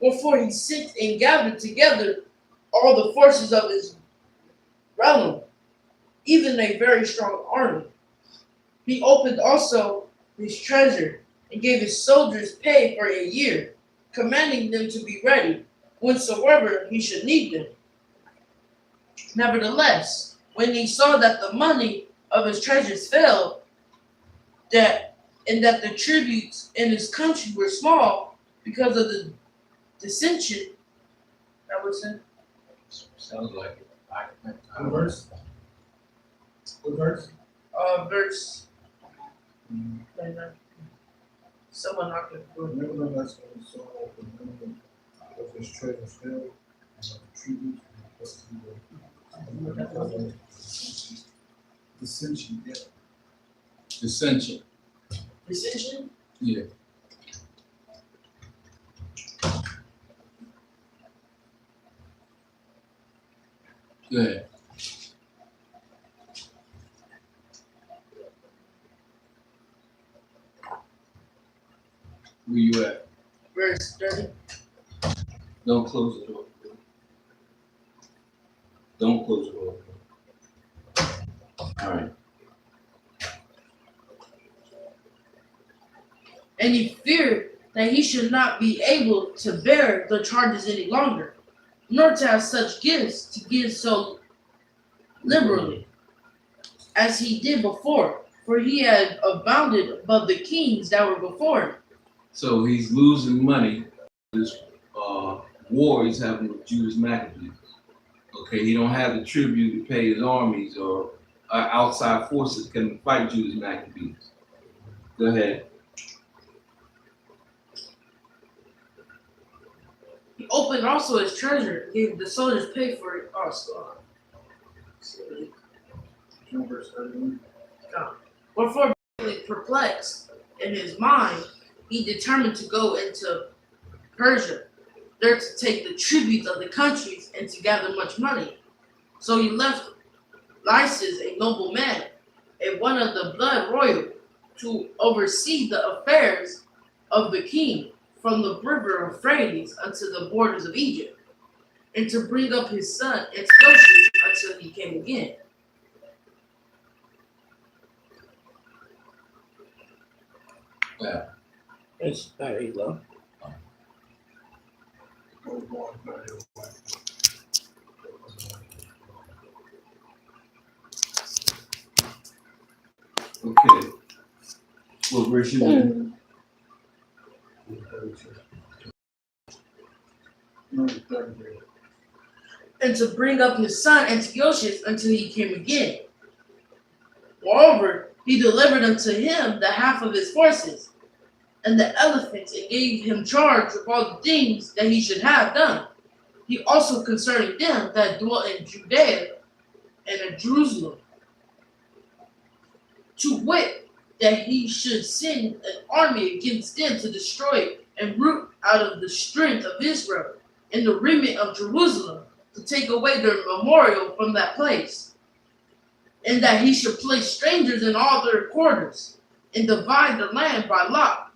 Wherefore he sent and gathered together all the forces of his realm, even a very strong army. He opened also his treasure and gave his soldiers pay for a year, commanding them to be ready whensoever he should need them. Nevertheless, when he saw that the money of his treasures failed, that the tributes in his country were small because of the dissension, that was it. Sounds like it. What verse? What verse? Verse. Someone knocked at the door. Nevertheless, when he saw that the money of his treasures failed, and of the tributes was to the dissension, yeah. Dissension. Dissension? Yeah. Go ahead. Where you at? Verse 30. Don't close the door. Don't close the door. All right. And he feared that he should not be able to bear the charges any longer, nor to have such gifts to give so liberally as he did before, for he had abounded above the kings that were before him. So he's losing money. This war he's having with Judas Maccabees. Okay, he don't have the tribute to pay his armies or outside forces can fight Judas Maccabees. Go ahead. He opened also his treasure, gave the soldiers pay for it also. Verse 31. Wherefore, being perplexed in his mind, he determined to go into Persia, there to take the tribute of the countries and to gather much money. So he left Lysis, a noble man, and one of the blood royal, to oversee the affairs of the king from the river Euphrates unto the borders of Egypt, and to bring up his son Antiochus until he came again. Yeah. It's very low. Okay. What verse you in? No, 33. And to bring up his son Antiochus until he came again. Moreover, he delivered unto him the half of his forces and the elephants, and gave him charge of all the things that he should have done. He also concerning them that dwelt in Judea and in Jerusalem, to wit, that he should send an army against them to destroy and root out of the strength of Israel and the remnant of Jerusalem, to take away their memorial from that place, and that he should place strangers in all their quarters, and divide the land by lot.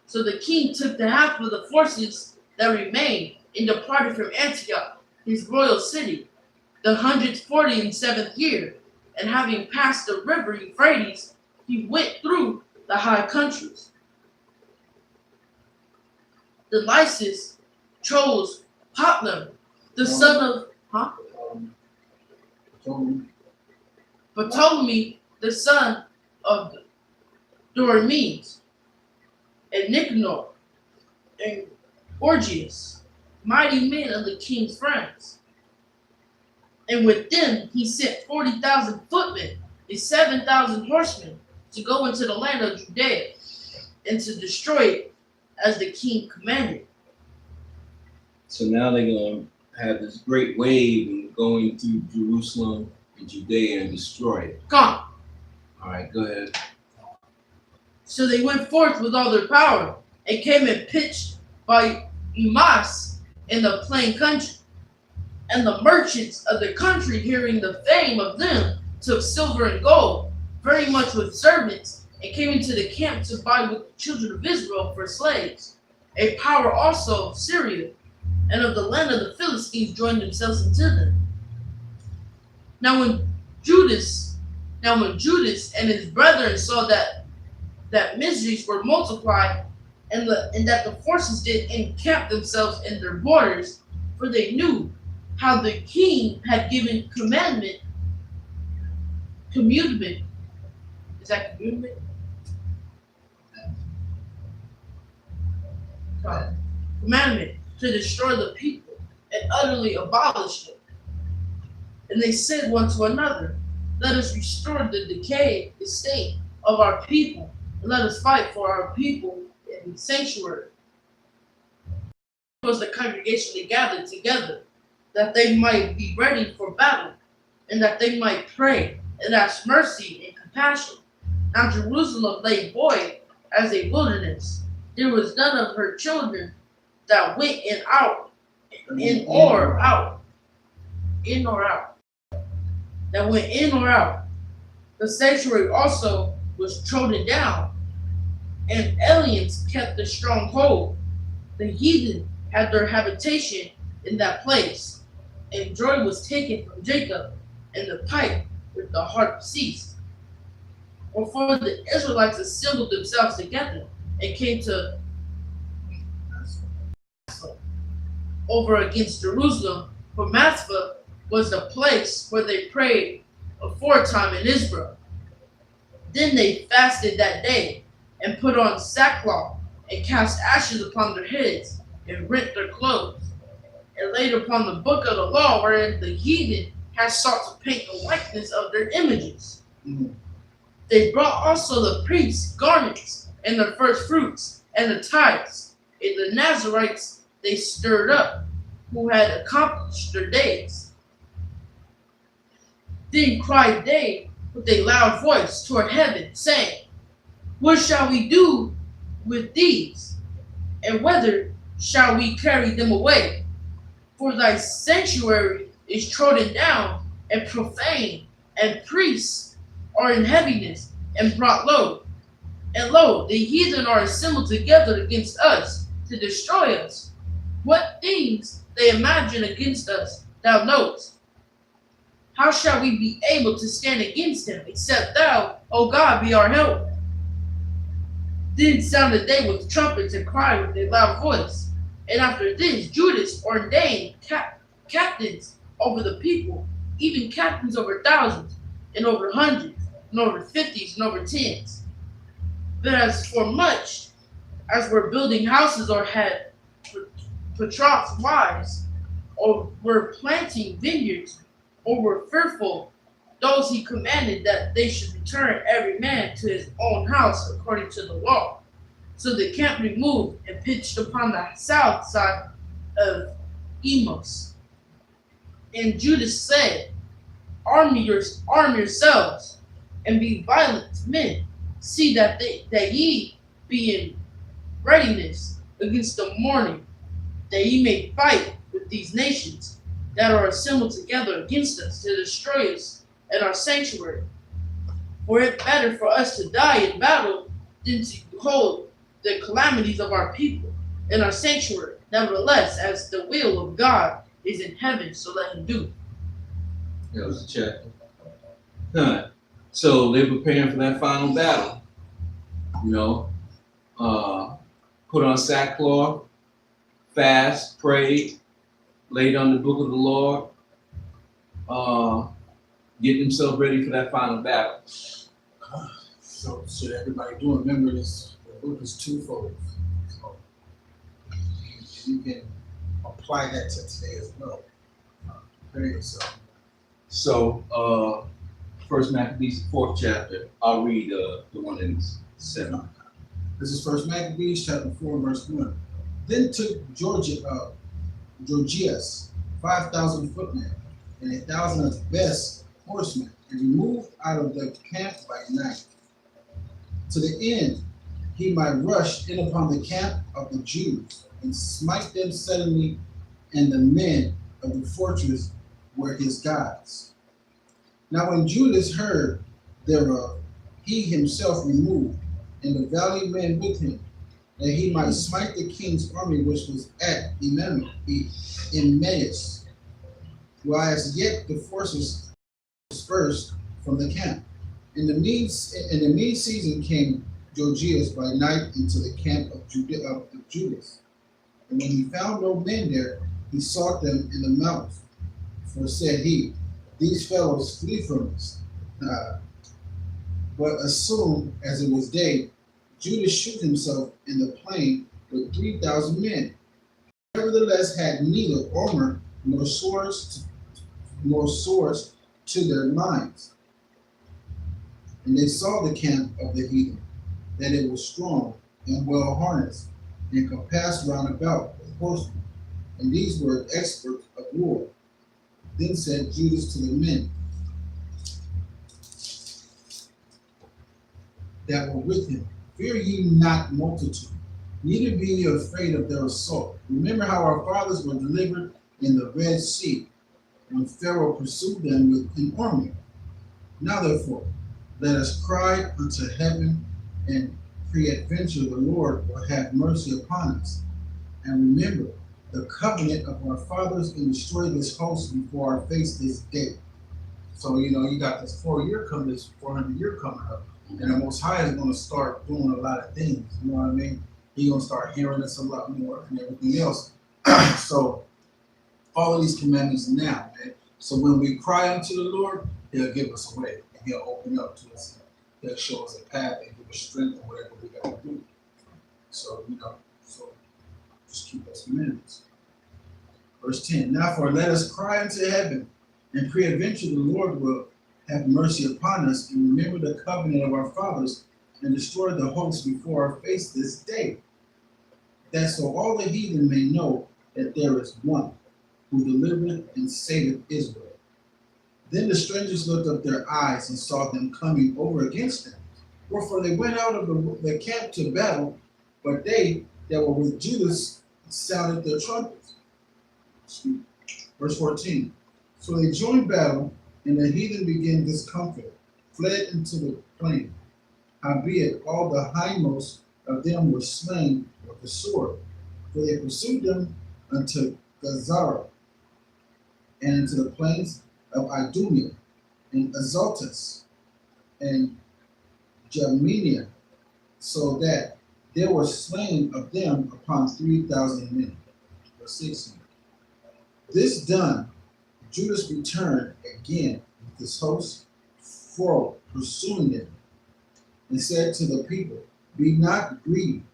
So the king took the half of the forces that remained, and departed from Antioch, his royal city, the 147th year, and having passed the river Euphrates, he went through the high countries. The Lysis chose Ptolemy, the son of Ptolemy, the son of Doramenes, and Nicanor, and Gorgias, mighty men of the king's friends. And with them he sent 40,000 footmen and 7,000 horsemen to go into the land of Judea and to destroy it as the king commanded. So now they're going to have this great wave and going through Jerusalem and Judea and destroy it. Come. All right, go ahead. So they went forth with all their power and came and pitched by Emas in the plain country. And the merchants of the country, hearing the fame of them, took silver and gold, very much with servants, and came into the camp to buy with the children of Israel for slaves. A power also of Syria and of the land of the Philistines joined themselves unto them. Now when Judas and his brethren saw that miseries were multiplied, and that the forces did encamp themselves in their borders, for they knew how the king had given commandment. Is that commandment? Commandment to destroy the people and utterly abolish them. And they said one to another, let us restore the decayed estate of our people, and let us fight for our people in the sanctuary. It was the congregation they gathered together, that they might be ready for battle, and that they might pray and ask mercy and compassion. Now Jerusalem lay void as a wilderness. There was none of her children that went in or out. That went in or out. The sanctuary also was trodden down, and aliens kept the stronghold. The heathen had their habitation in that place, and joy was taken from Jacob, and the pipe with the harp ceased. Wherefore the Israelites assembled themselves together and came to over against Jerusalem, for Massah was the place where they prayed aforetime in Israel. Then they fasted that day, and put on sackcloth, and cast ashes upon their heads, and rent their clothes, and laid upon the book of the law wherein the heathen had sought to paint the likeness of their images. Mhm. They brought also the priests garments, and the first fruits, and the tithes, and the Nazarites they stirred up, who had accomplished their days. Then cried they with a loud voice toward heaven, saying, what shall we do with these? And whither shall we carry them away? For thy sanctuary is trodden down and profane, and priests are in heaviness and brought low. And lo, the heathen are assembled together against us to destroy us. What things they imagine against us, thou knowest. How shall we be able to stand against them, except thou, O God, be our help? Then sounded they with trumpets and cried with a loud voice. And after this, Judas ordained captains over the people, even captains over thousands, and over hundreds, and over fifties, and over tens. But as for much as were building houses, or had betrothed wives, or were planting vineyards, or were fearful, those he commanded that they should return every man to his own house according to the law. So the camp removed and pitched upon the south side of Emos. And Judas said, arm yourselves, and be violent men. See that ye be in readiness against the morning, that ye may fight with these nations that are assembled together against us to destroy us and our sanctuary. For it better for us to die in battle than to behold the calamities of our people and our sanctuary. Nevertheless, as the will of God is in heaven, so let him do. That was the chapter. Huh. So they're preparing for that final battle. You know, put on sackcloth, fast, prayed, laid on the book of the Lord, get themselves ready for that final battle. So should everybody do it? Remember this, the book is twofold. So you can apply that to today as well. Prepare yourself. So, First Maccabees, 4th chapter. I'll read the one in 7. This is First Maccabees chapter 4, verse 1. Then took Gorgias 5,000 footmen and 1,000 of the best horsemen, and removed out of the camp by night, to the end he might rush in upon the camp of the Jews, and smite them suddenly, and the men of the fortress were his gods. Now when Judas heard thereof, he himself removed, and the valiant men with him, that he might smite the king's army which was at Emmaus, while as yet the forces dispersed from the camp. In the mean season came Gorgias by night into the camp of Judas. And when he found no men there, he sought them in the mountains. For said he, these fellows flee from us. But as soon as it was day, Judas shewed himself in the plain with 3,000 men. Nevertheless had neither armor nor swords to their minds. And they saw the camp of the heathen, that it was strong and well harnessed, and compassed round about with horsemen. And these were experts of war. Then said Judas to the men that were with him, fear ye not multitude, neither be ye afraid of their assault. Remember how our fathers were delivered in the Red Sea, when Pharaoh pursued them with an army. Now therefore, let us cry unto heaven, and peradventure the Lord will have mercy upon us, and remember the covenant of our fathers, and destroy this host before our face this day. So you got this 400 year coming up, and the Most High is going to start doing a lot of things. You know what I mean? He's going to start hearing us a lot more and everything else. So all of these commandments now, man. So when we cry unto the Lord, He'll give us a way, and He'll open up to us. He'll show us a path and give us strength and whatever we got to do. So so just keep those commandments. Verse 10. Now for let us cry unto heaven, and peradventure the Lord will have mercy upon us, and remember the covenant of our fathers, and destroy the host before our face this day, that so all the heathen may know that there is one who delivereth and saveth Israel. Then the strangers lifted up their eyes and saw them coming over against them. Wherefore they went out of the camp to battle, but they that were with Judas sounded their trumpets. Verse 14. So they joined battle, and the heathen began discomfited, fled into the plain. Howbeit all the hindmost of them were slain with the sword, for they pursued them unto Gazara, and into the plains of Idumea, and Azotus, and Jamenia, so that there were slain of them upon 3,000 men. Verse 16. This done, Judas returned again with his host, for pursuing them, and said to the people, be not grieved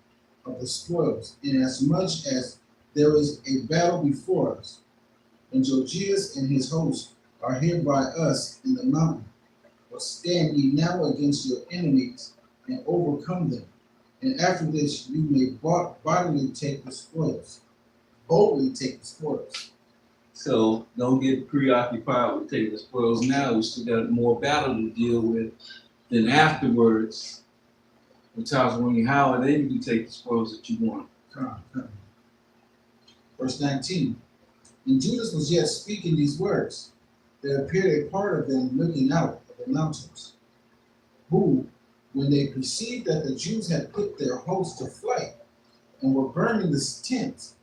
of the spoils, inasmuch as there is a battle before us, and Gorgias and his host are here by us in the mountain. But stand ye now against your enemies, and overcome them, and after this you may bodily take the spoils, boldly take the spoils. So don't get preoccupied with taking the spoils now. We still got more battle to deal with. Then afterwards, when times are running higher, then you can take the spoils that you want. Verse 19. And Judas was yet speaking these words, there appeared a part of them looking out of the mountains, who, when they perceived that the Jews had put their host to flight, and were burning the tents,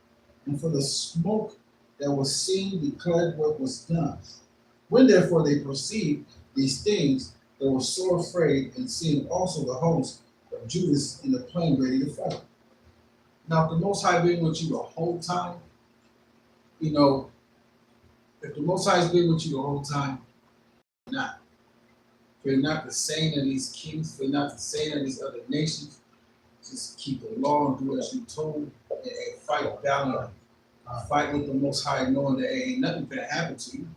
and for the smoke that was seen declared what was done. When therefore they perceived these things, they were sore afraid, and seeing also the host of Judas in the plain ready to fight. Now, if the Most High been with you the whole time, if the Most High has been with you the whole time, not. Fear not the saying of these kings, fear not the saying of these other nations. Just keep the law and do as you told, and fight valiantly. Fight with the Most High, knowing that ain't nothing gonna happen to you.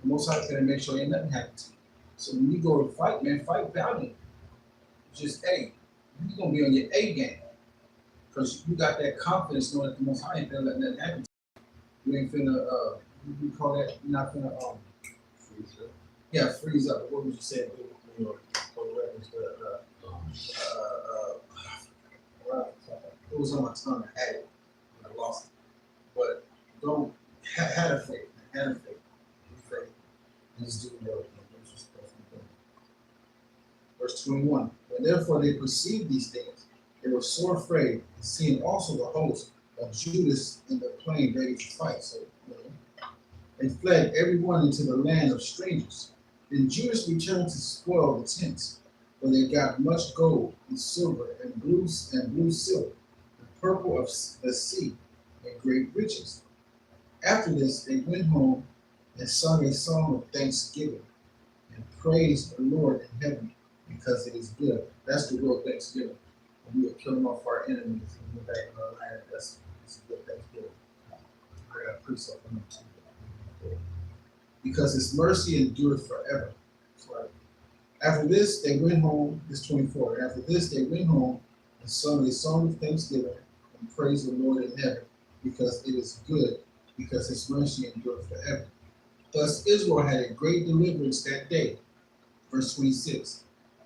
The Most High is gonna make sure ain't nothing happen to you. So when you go to fight, man, fight valiantly. Just you gonna be on your A game, because you got that confidence knowing that the Most High ain't gonna let nothing happen to you. You ain't finna you call that? You're not finna freeze up. Yeah, freeze up. What would you say? You know, for the reference to it was on my tongue. I had it, and I lost it. But don't have a faith. Have a faith. Be faith. And just do the work. Verse 21. When therefore they perceived these things, they were sore afraid, and seeing also the host of Judas in the plain ready to fight. So they fled every one into the land of strangers. Then Judas returned to spoil the tents, where they got much gold and silver and blue silk, and purple of the sea, and great riches. After this, they went home and sung a song of thanksgiving and praised the Lord in heaven because it is good. That's the real thanksgiving. When we are killing off our enemies and we're back in our land, that's a good thanksgiving. I got a precept on it too. Because his mercy endureth forever. Right. After this, they went home, this 24. After this, they went home and sung a song of thanksgiving and praised the Lord in heaven because it is good, because his mercy endureth forever. Thus Israel had a great deliverance that day. Verse 26.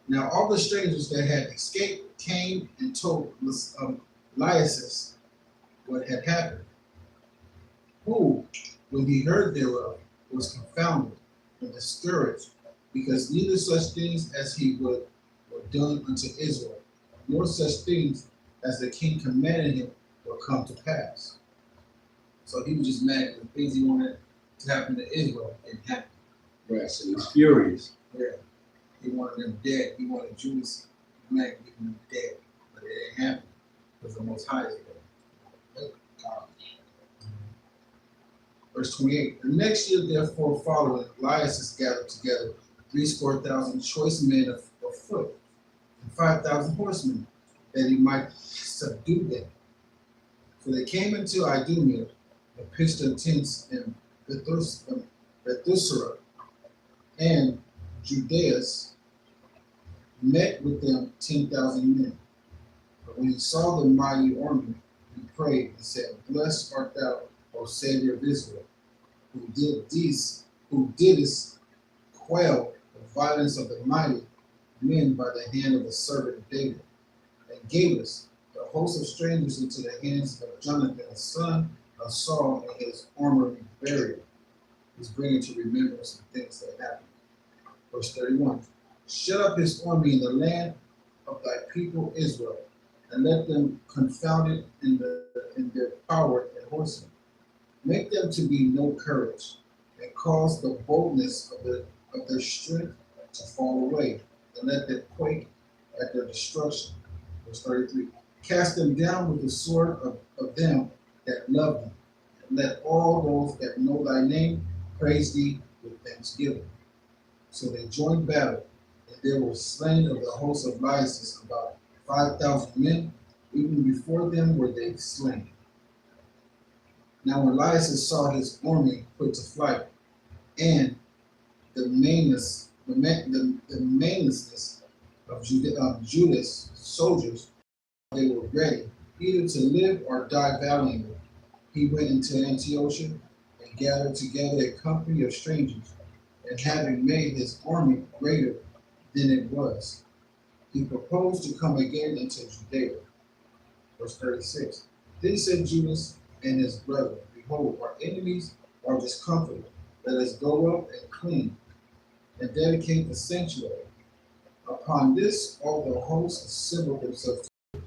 Now all the strangers that had escaped came and told Lysias what had happened, who, when he heard thereof, was confounded and discouraged, because neither such things as he would were done unto Israel, nor such things as the king commanded him will come to pass. So he was just mad at the things he wanted to happen to Israel didn't happen. Right, so he's furious. Yeah. He wanted them dead. He wanted Judas mad to get them dead. But it didn't happen because the Most High is there. Verse 28. The next year, therefore, following, Elias gathered together 80,000 choice men of foot and 5,000 horsemen, that he might subdue them. So they came into Idumea and pitched their tents in Bethusra, and Judas met with them 10,000 men. But when he saw the mighty army, he prayed and said, Blessed art thou, O Savior of Israel, who didst quell the violence of the mighty men by the hand of the servant of David, and gave us the host of strangers into the hands of Chaanakah, the son of Saul, and his armor buried. He's bringing to remembrance the things that happened. Verse 31. Shut up his army in the land of thy people Israel, and let them confounded in their power and horsemen. Make them to be no courage, and cause the boldness of their strength to fall away, and let them quake at their destruction. Verse 33. Cast them down with the sword of them that love thee, and let all those that know thy name praise thee with thanksgiving. So they joined battle, and there were slain of the host of Lysias about 5,000 men. Even before them were they slain. Now when Lysias saw his army put to flight, and the mainlessness of Judas' soldiers, they were ready, either to live or die valiantly, he went into Antiochia and gathered together a company of strangers, and having made his army greater than it was, he proposed to come again into Judea. Verse 36. Then said Judas and his brethren, Behold, our enemies are discomfited. Let us go up and clean and dedicate the sanctuary. Upon this, all the hosts assembled themselves and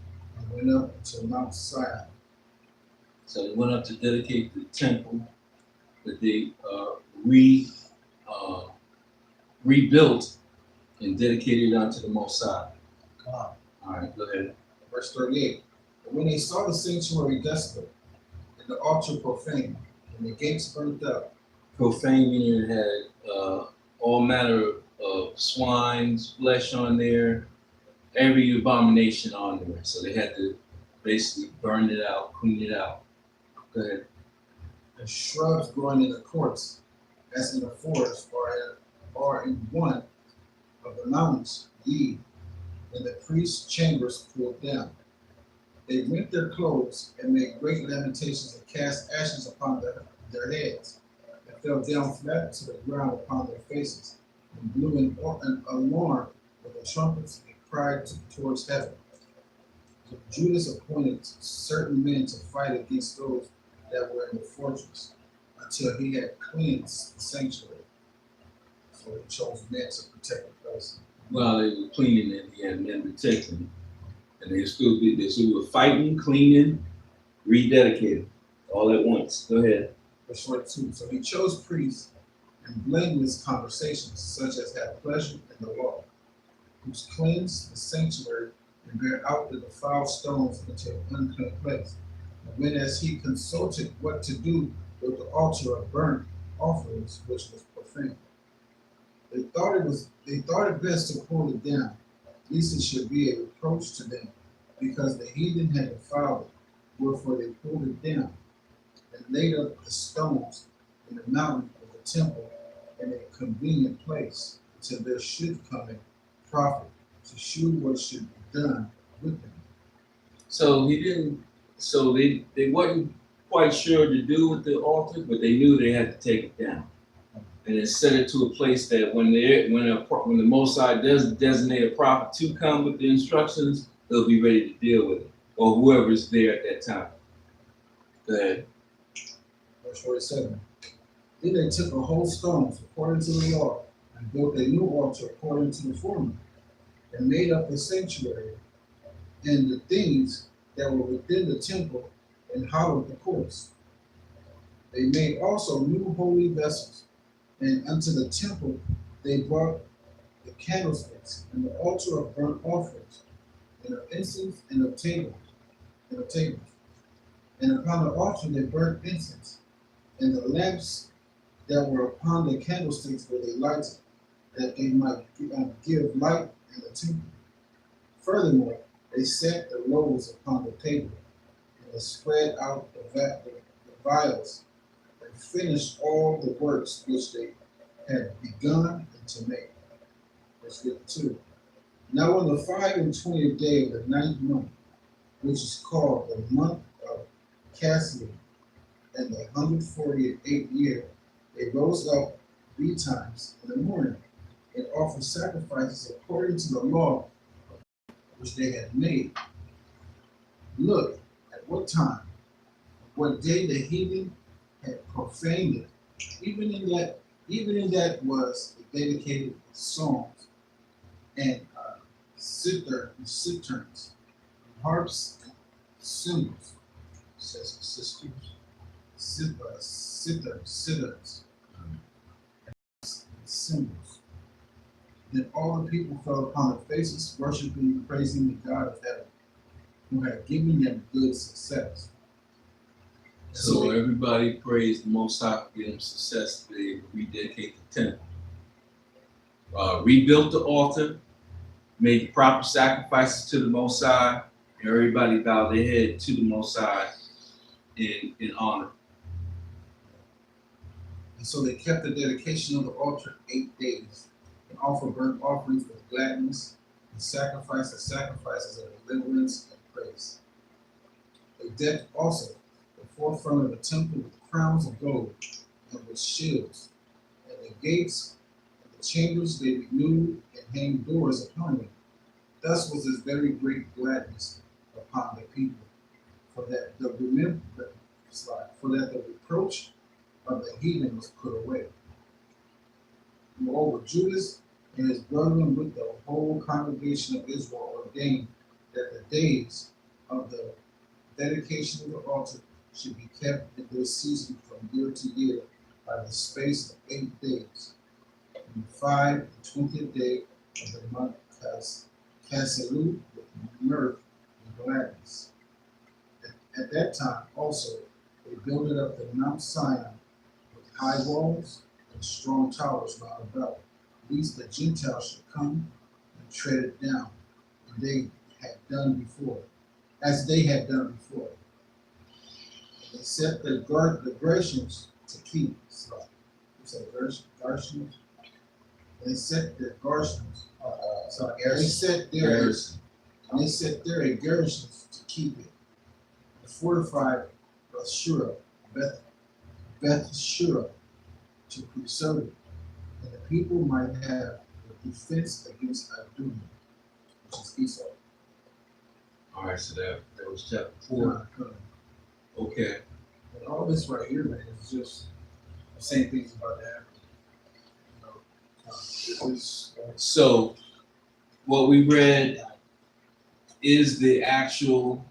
went up to Mount Sinai. So they went up to dedicate the temple that they rebuilt and dedicated unto the Most High. All right, go ahead. Verse 38. But when they saw the sanctuary desolate, and the altar profane, and the gates burnt up. Profane meaning it had all manner swine's flesh on there, every abomination on there. So they had to basically burn it out, clean it out. Go ahead. The shrubs growing in the courts, as in the forest, or in one of the mountains, ye, and the priest's chambers pulled down. They rent their clothes and made great lamentations and cast ashes upon their heads, and fell down flat to the ground upon their faces, and blew an alarm with the trumpets and cried towards heaven. So Judas appointed certain men to fight against those that were in the fortress until he had cleansed the sanctuary. So he chose men to protect the place. While they were cleaning it, he had men protecting, and they still were fighting, cleaning, rededicating, all at once. Go ahead. Verse 42. So he chose priests and blameless conversations, such as had pleasure in the law, whose cleanse the sanctuary and bear out the defiled stones into an unclean place. And when as he consulted what to do with the altar of burnt offerings, which was profane, they thought it best to pull it down, lest it should be a reproach to them, because the heathen had defiled it. Wherefore they pulled it down and laid up the stones in the mountain of the temple in a convenient place, until there should come a prophet to shew what should be done with them. So he didn't. So they wasn't quite sure to do with the altar, but they knew they had to take it down, and then set it to a place that when the Most High does designate a prophet to come with the instructions, they'll be ready to deal with it, or whoever's there at that time. Go ahead. Verse 47. Then they took a whole stones according to the law, and built a new altar according to the former, and made up the sanctuary and the things that were within the temple, and hollowed the courts. They made also new holy vessels, and unto the temple they brought the candlesticks and the altar of burnt offerings, and of incense, and of tables. And upon the altar they burnt incense, and the lamps that were upon the candlesticks were they lighted, that they might give light in the temple. Furthermore, they set the loaves upon the table, and they spread out the vials, and finished all the works which they had begun to make. Verse 52. Now on the 25th day of the 9th month, which is called the month of Cassia, and the 148th year, they rose up betimes in the morning, and offered sacrifices according to the law which they had made. Look at what time, what day the heathen had profaned it. Even in that was dedicated with songs and citherns, harps and cymbals. It says citherns, cymbals. Then all the people fell upon their faces, worshiping and praising the God of heaven, who had given them good success. So everybody praised the Most High for giving them success to be able to rededicate the temple. Rebuilt the altar, made the proper sacrifices to the Most High, and everybody bowed their head to the Most High in honor. And so they kept the dedication of the altar 8 days, and offered burnt offerings with gladness, and sacrificed the sacrifices of deliverance and praise. They decked also the forefront of the temple with crowns of gold, and with shields, and the gates and the chambers they renewed, and hanged doors upon them. Thus was this very great gladness upon the people, for that the reproach of the heathen was put away. Moreover, Judas and his brethren with the whole congregation of Israel ordained that the days of the dedication of the altar should be kept in their season from year to year by the space of 8 days. And the 25th day of the month Caselu with mirth and gladness. At that time also they builded up the Mount Sinai with high walls and strong towers round about, lest the Gentiles should come and tread it down, and they had done before, as they had done before. They set the Grecians to keep. So, you said Grecians? They set the Grecians. They set their a garrisons to keep it. The fortified Beth Shura to preserve it, and the people might have a defense against Adullam, which is Esau. All right, so that was chapter 4. Okay. And all this right here, man, is just the same things about to happen. So what we read is the actual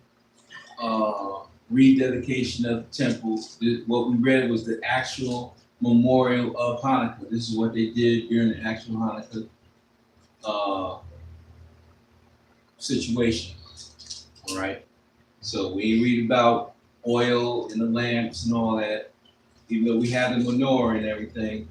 rededication of the temple. What we read was the actual memorial of Hanukkah. This is what they did during the actual Hanukkah situation. All right. So we read about oil and the lamps and all that, even though we had the menorah and everything.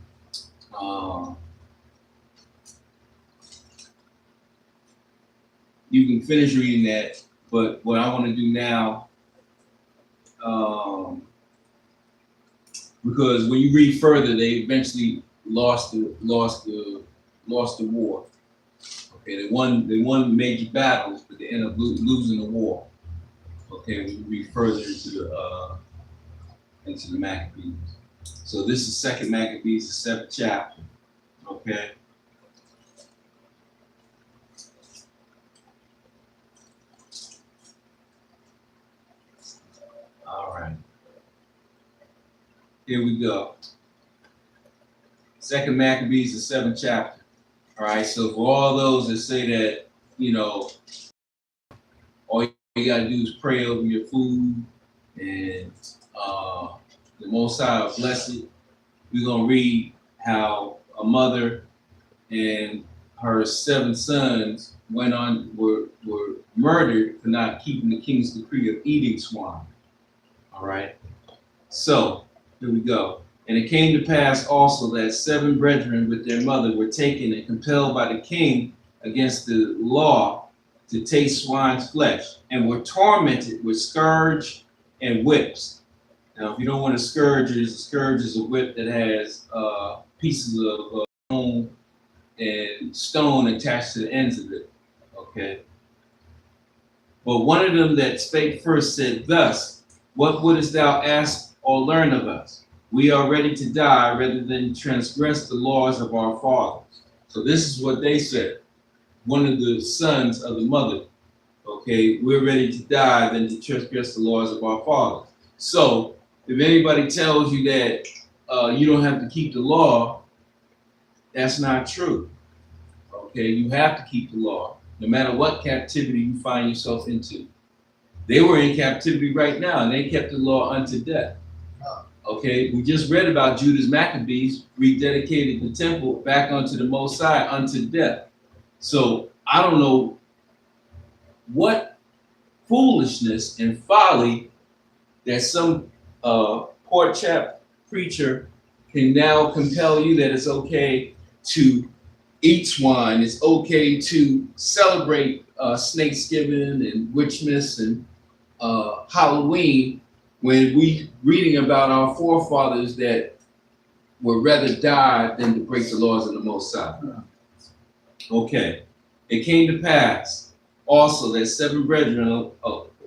You can finish reading that, but what I want to do now, because when you read further, they eventually lost the war. Okay, they won major battles, but they ended up losing the war. Okay, when you read further into the Maccabees. So this is Second Maccabees, the 7th chapter. Okay. All right. Here we go. Second Maccabees, the 7th chapter. All right. So for all those that say that, all you gotta do is pray over your food and the Most High will bless it. We're gonna read how a mother and her 7 sons were murdered for not keeping the king's decree of eating swine. All right. So here we go. And it came to pass also that 7 brethren with their mother were taken and compelled by the king against the law to taste swine's flesh, and were tormented with scourge and whips. Now, if you don't want a scourge is a whip that has pieces of stone attached to the ends of it. Okay. But one of them that spake first said thus, what wouldest thou ask or learn of us? We are ready to die rather than transgress the laws of our fathers. So this is what they said. One of the sons of the mother. Okay, we're ready to die than to transgress the laws of our fathers. So if anybody tells you that you don't have to keep the law, that's not true. Okay, you have to keep the law, no matter what captivity you find yourself into. They were in captivity right now, and they kept the law unto death. Okay, we just read about Judah's Maccabees rededicated the temple back unto the Most High unto death. So I don't know what foolishness and folly that some pork chop preacher can now compel you that it's okay to eat swine, it's okay to celebrate Snakesgiving and Witchmas and Halloween, when we reading about our forefathers that would rather die than to break the laws of the Most High. Okay, it came to pass also that 7 brethren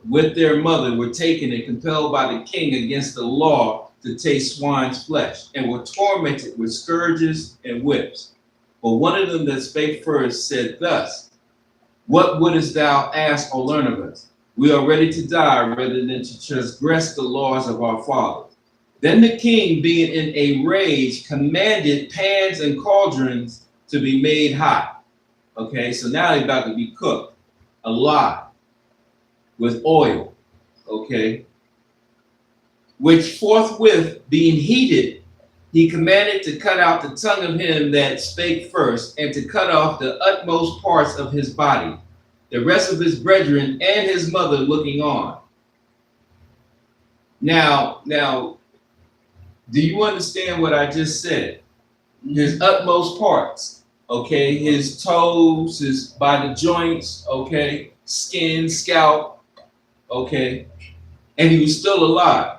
with their mother were taken and compelled by the king against the law to taste swine's flesh, and were tormented with scourges and whips. But one of them that spake first said thus, what wouldest thou ask or learn of us? We are ready to die rather than to transgress the laws of our fathers. Then the king, being in a rage, commanded pans and cauldrons to be made hot. Okay, so now they're about to be cooked alive with oil. Okay, which forthwith being heated, he commanded to cut out the tongue of him that spake first, and to cut off the utmost parts of his body, the rest of his brethren and his mother looking on. Now, do you understand what I just said? His utmost parts. Okay, his toes, his by the joints, okay, skin, scalp, okay, and he was still alive.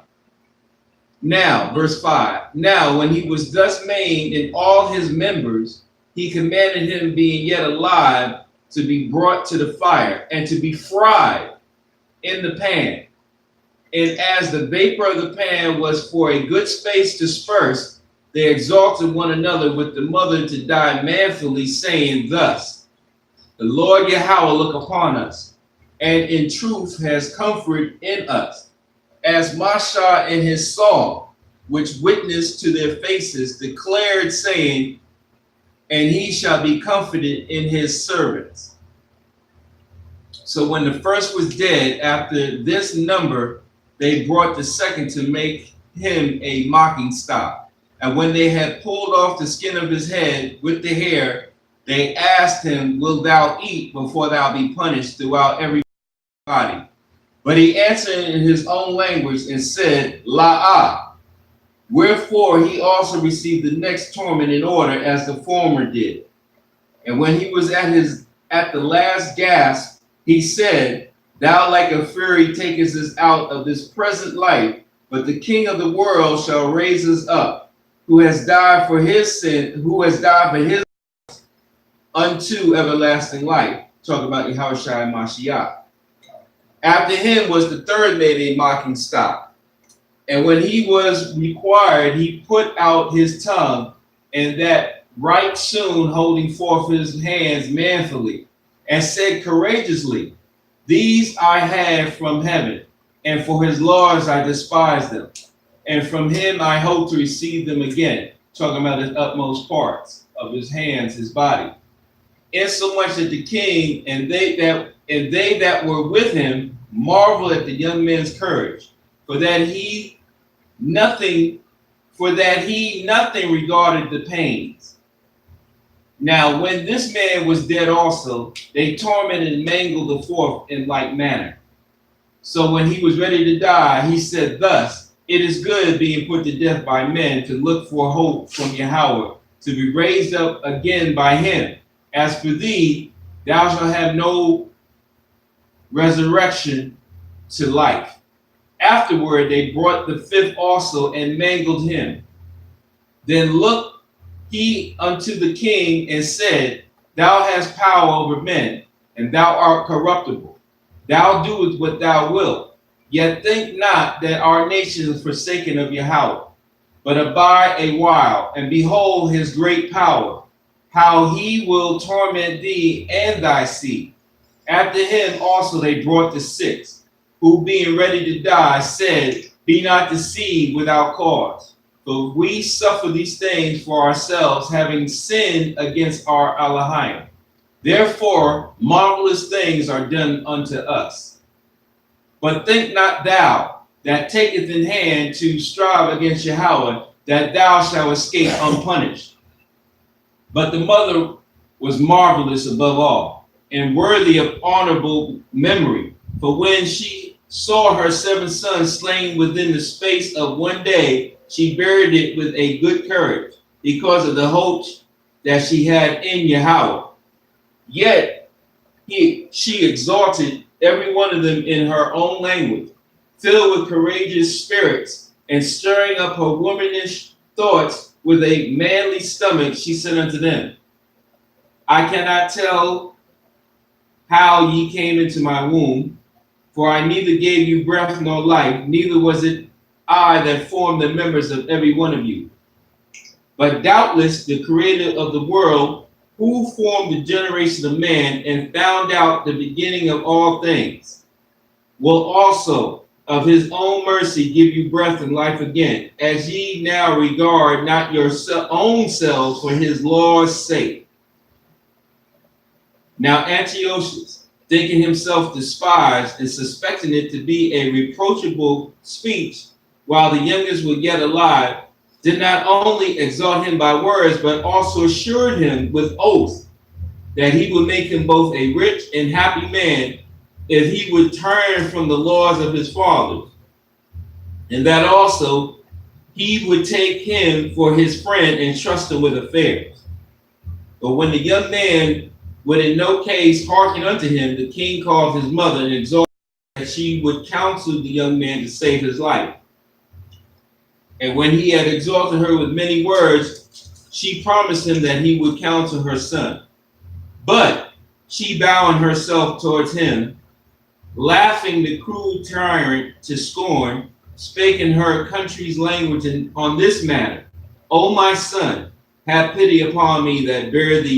Now, verse 5. Now, when he was thus maimed in all his members, he commanded him, being yet alive, to be brought to the fire and to be fried in the pan. And as the vapor of the pan was for a good space dispersed, they exalted one another with the mother to die manfully, saying thus, the Lord Yahweh look upon us, and in truth has comfort in us, as Mashah in his song, which witnessed to their faces, declared, saying, and he shall be comforted in his servants. So when the first was dead, after this number, they brought the second to make him a mocking stock. And when they had pulled off the skin of his head with the hair, they asked him, wilt thou eat before thou be punished throughout every body? But he answered in his own language and said, La'ah. Wherefore he also received the next torment in order as the former did. And when he was at the last gasp, he said, thou like a fury takest us out of this present life, but the King of the world shall raise us up, who has died for his sin, unto everlasting life. Talk about Yahushua and Mashiach. After him was the third made a mocking stock. And when he was required, he put out his tongue, and that right soon holding forth his hands manfully, and said courageously, these I have from heaven, and for his laws I despise them. And from him I hope to receive them again. Talking about his utmost parts of his hands, his body. Insomuch that the king and they that were with him marveled at the young man's courage, for that he nothing regarded the pains. Now, when this man was dead also, they tormented and mangled the fourth in like manner. So when he was ready to die, he said thus, it is good being put to death by men to look for hope from Yahweh, to be raised up again by him. As for thee, thou shalt have no resurrection to life. Afterward, they brought the fifth also and mangled him. Then looked he unto the king and said, thou hast power over men, and thou art corruptible. Thou doest what thou wilt. Yet think not that our nation is forsaken of Yahweh, but abide a while, and behold his great power, how he will torment thee and thy seed. After him also they brought the sixth, who being ready to die said, be not deceived without cause. For we suffer these things for ourselves, having sinned against our Elohim. Therefore, marvelous things are done unto us. But think not thou that taketh in hand to strive against Yahweh, that thou shalt escape unpunished. But the mother was marvelous above all, and worthy of honorable memory. For when she saw her 7 sons slain within the space of one day, she buried it with a good courage, because of the hopes that she had in Yahweh. Yet she exalted every one of them in her own language, filled with courageous spirits, and stirring up her womanish thoughts with a manly stomach, she said unto them, I cannot tell how ye came into my womb, for I neither gave you breath nor life, neither was it I that formed the members of every one of you. But doubtless the creator of the world, who formed the generation of man and found out the beginning of all things, will also of his own mercy give you breath and life again, as ye now regard not your own selves for his law's sake. Now Antiochus, thinking himself despised and suspecting it to be a reproachable speech, while the youngest were yet alive, did not only exalt him by words, but also assured him with oath that he would make him both a rich and happy man if he would turn from the laws of his fathers, and that also he would take him for his friend and trust him with affairs. But when the young man would in no case hearken unto him, the king called his mother and exhorted that she would counsel the young man to save his life. And when he had exhorted her with many words, she promised him that he would counsel her son. But she bowing herself towards him, laughing the cruel tyrant to scorn, spake in her country's language on this matter: O my son, have pity upon me that bear thee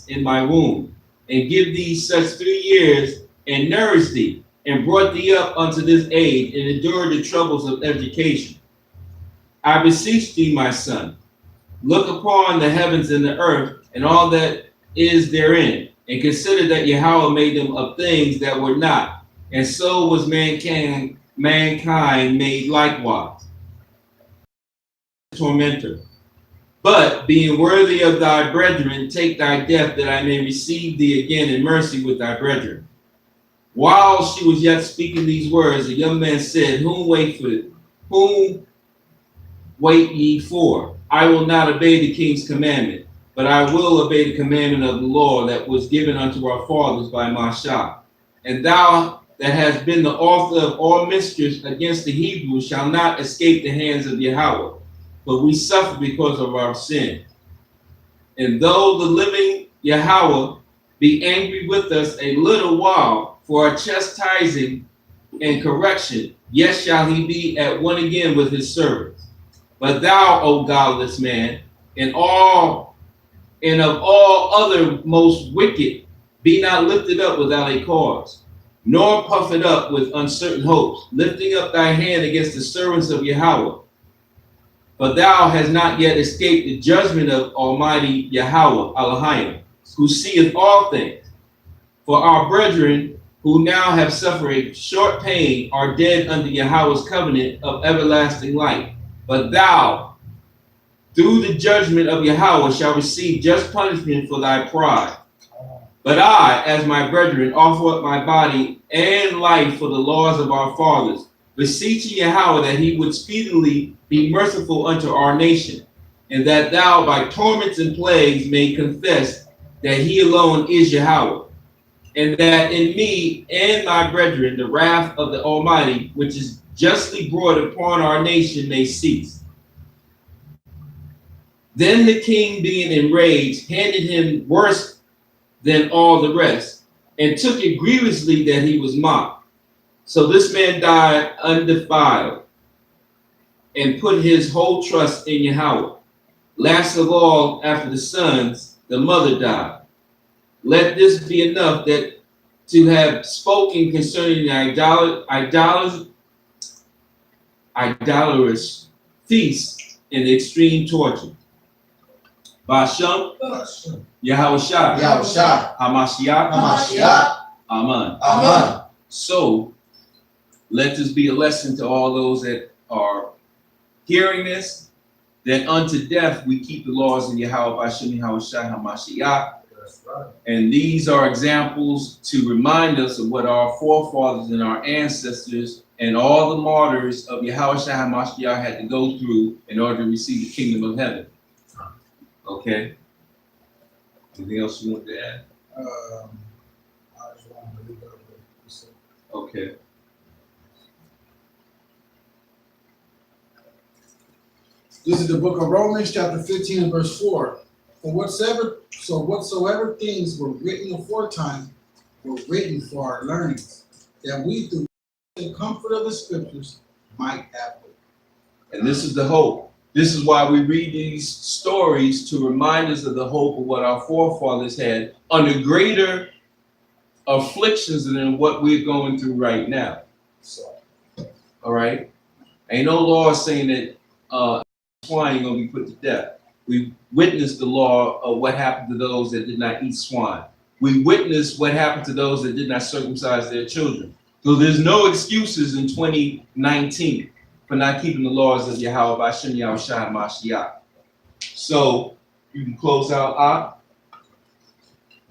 in my womb, and give thee such 3 years, and nourish thee, and brought thee up unto this age, and endured the troubles of education. I beseech thee, my son, look upon the heavens and the earth, and all that is therein, and consider that Yahweh made them of things that were not, and so was mankind made likewise. Tormentor. But being worthy of thy brethren, take thy death, that I may receive thee again in mercy with thy brethren. While she was yet speaking these words, the young man said, Whom wait ye for? I will not obey the king's commandment, but I will obey the commandment of the law that was given unto our fathers by Mashah. And thou that hast been the author of all mischief against the Hebrews shall not escape the hands of Yahweh, but we suffer because of our sin. And though the living Yahweh be angry with us a little while for our chastising and correction, yet shall he be at one again with his servants. But thou, O godless man, and of all other most wicked, be not lifted up without a cause, nor puffed up with uncertain hopes, lifting up thy hand against the servants of Yahweh. But thou hast not yet escaped the judgment of Almighty Yahweh, Elohim, who seeth all things. For our brethren who now have suffered a short pain are dead under Yahweh's covenant of everlasting life. But thou, through the judgment of Yahweh, shall receive just punishment for thy pride. But I, as my brethren, offer up my body and life for the laws of our fathers, beseeching Yahweh that he would speedily be merciful unto our nation, and that thou by torments and plagues may confess that he alone is Yahweh, and that in me and my brethren the wrath of the Almighty, which is justly brought upon our nation, may cease. Then the king, being enraged, handed him worse than all the rest, and took it grievously that he was mocked. So this man died undefiled, and put his whole trust in Yahweh. Last of all, after the sons, the mother died. Let this be enough that to have spoken concerning the idolatrous feast in the extreme torture. Bashem, Yahweh Shai, Hamashiach, Amen. So, let this be a lesson to all those that are hearing this, that unto death we keep the laws of Yahweh Bashem, Yahweh Shai, Hamashiach. And these are examples to remind us of what our forefathers and our ancestors and all the martyrs of Yahweh Shai HaMashiach had to go through in order to receive the kingdom of heaven. Okay? Anything else you want to add? I just wanted to leave it up. Okay. This is the book of Romans, chapter 15, and verse 4. For whatsoever things were written aforetime were written for our learnings, that we through the comfort of the scriptures might have hope. And this is the hope. This is why we read these stories, to remind us of the hope of what our forefathers had under greater afflictions than what we're going through right now. So, all right? Ain't no law saying that swine gonna be put to death. We witnessed the law of what happened to those that did not eat swine. We witnessed what happened to those that did not circumcise their children. So there's no excuses in 2019 for not keeping the laws of Yahweh Bashem, Yahweh Shai Mashiach. So you can close out.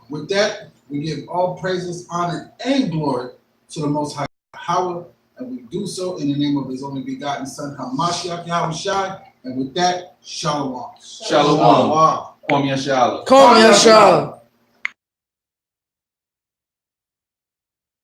with that, we give all praises, honor, and glory to the Most High Yahweh, and we do so in the name of His only begotten Son, Hamashiach Yahweh Shai. And with that, Shalom. Shalom. Kwame Yashala. Kwame Yashala.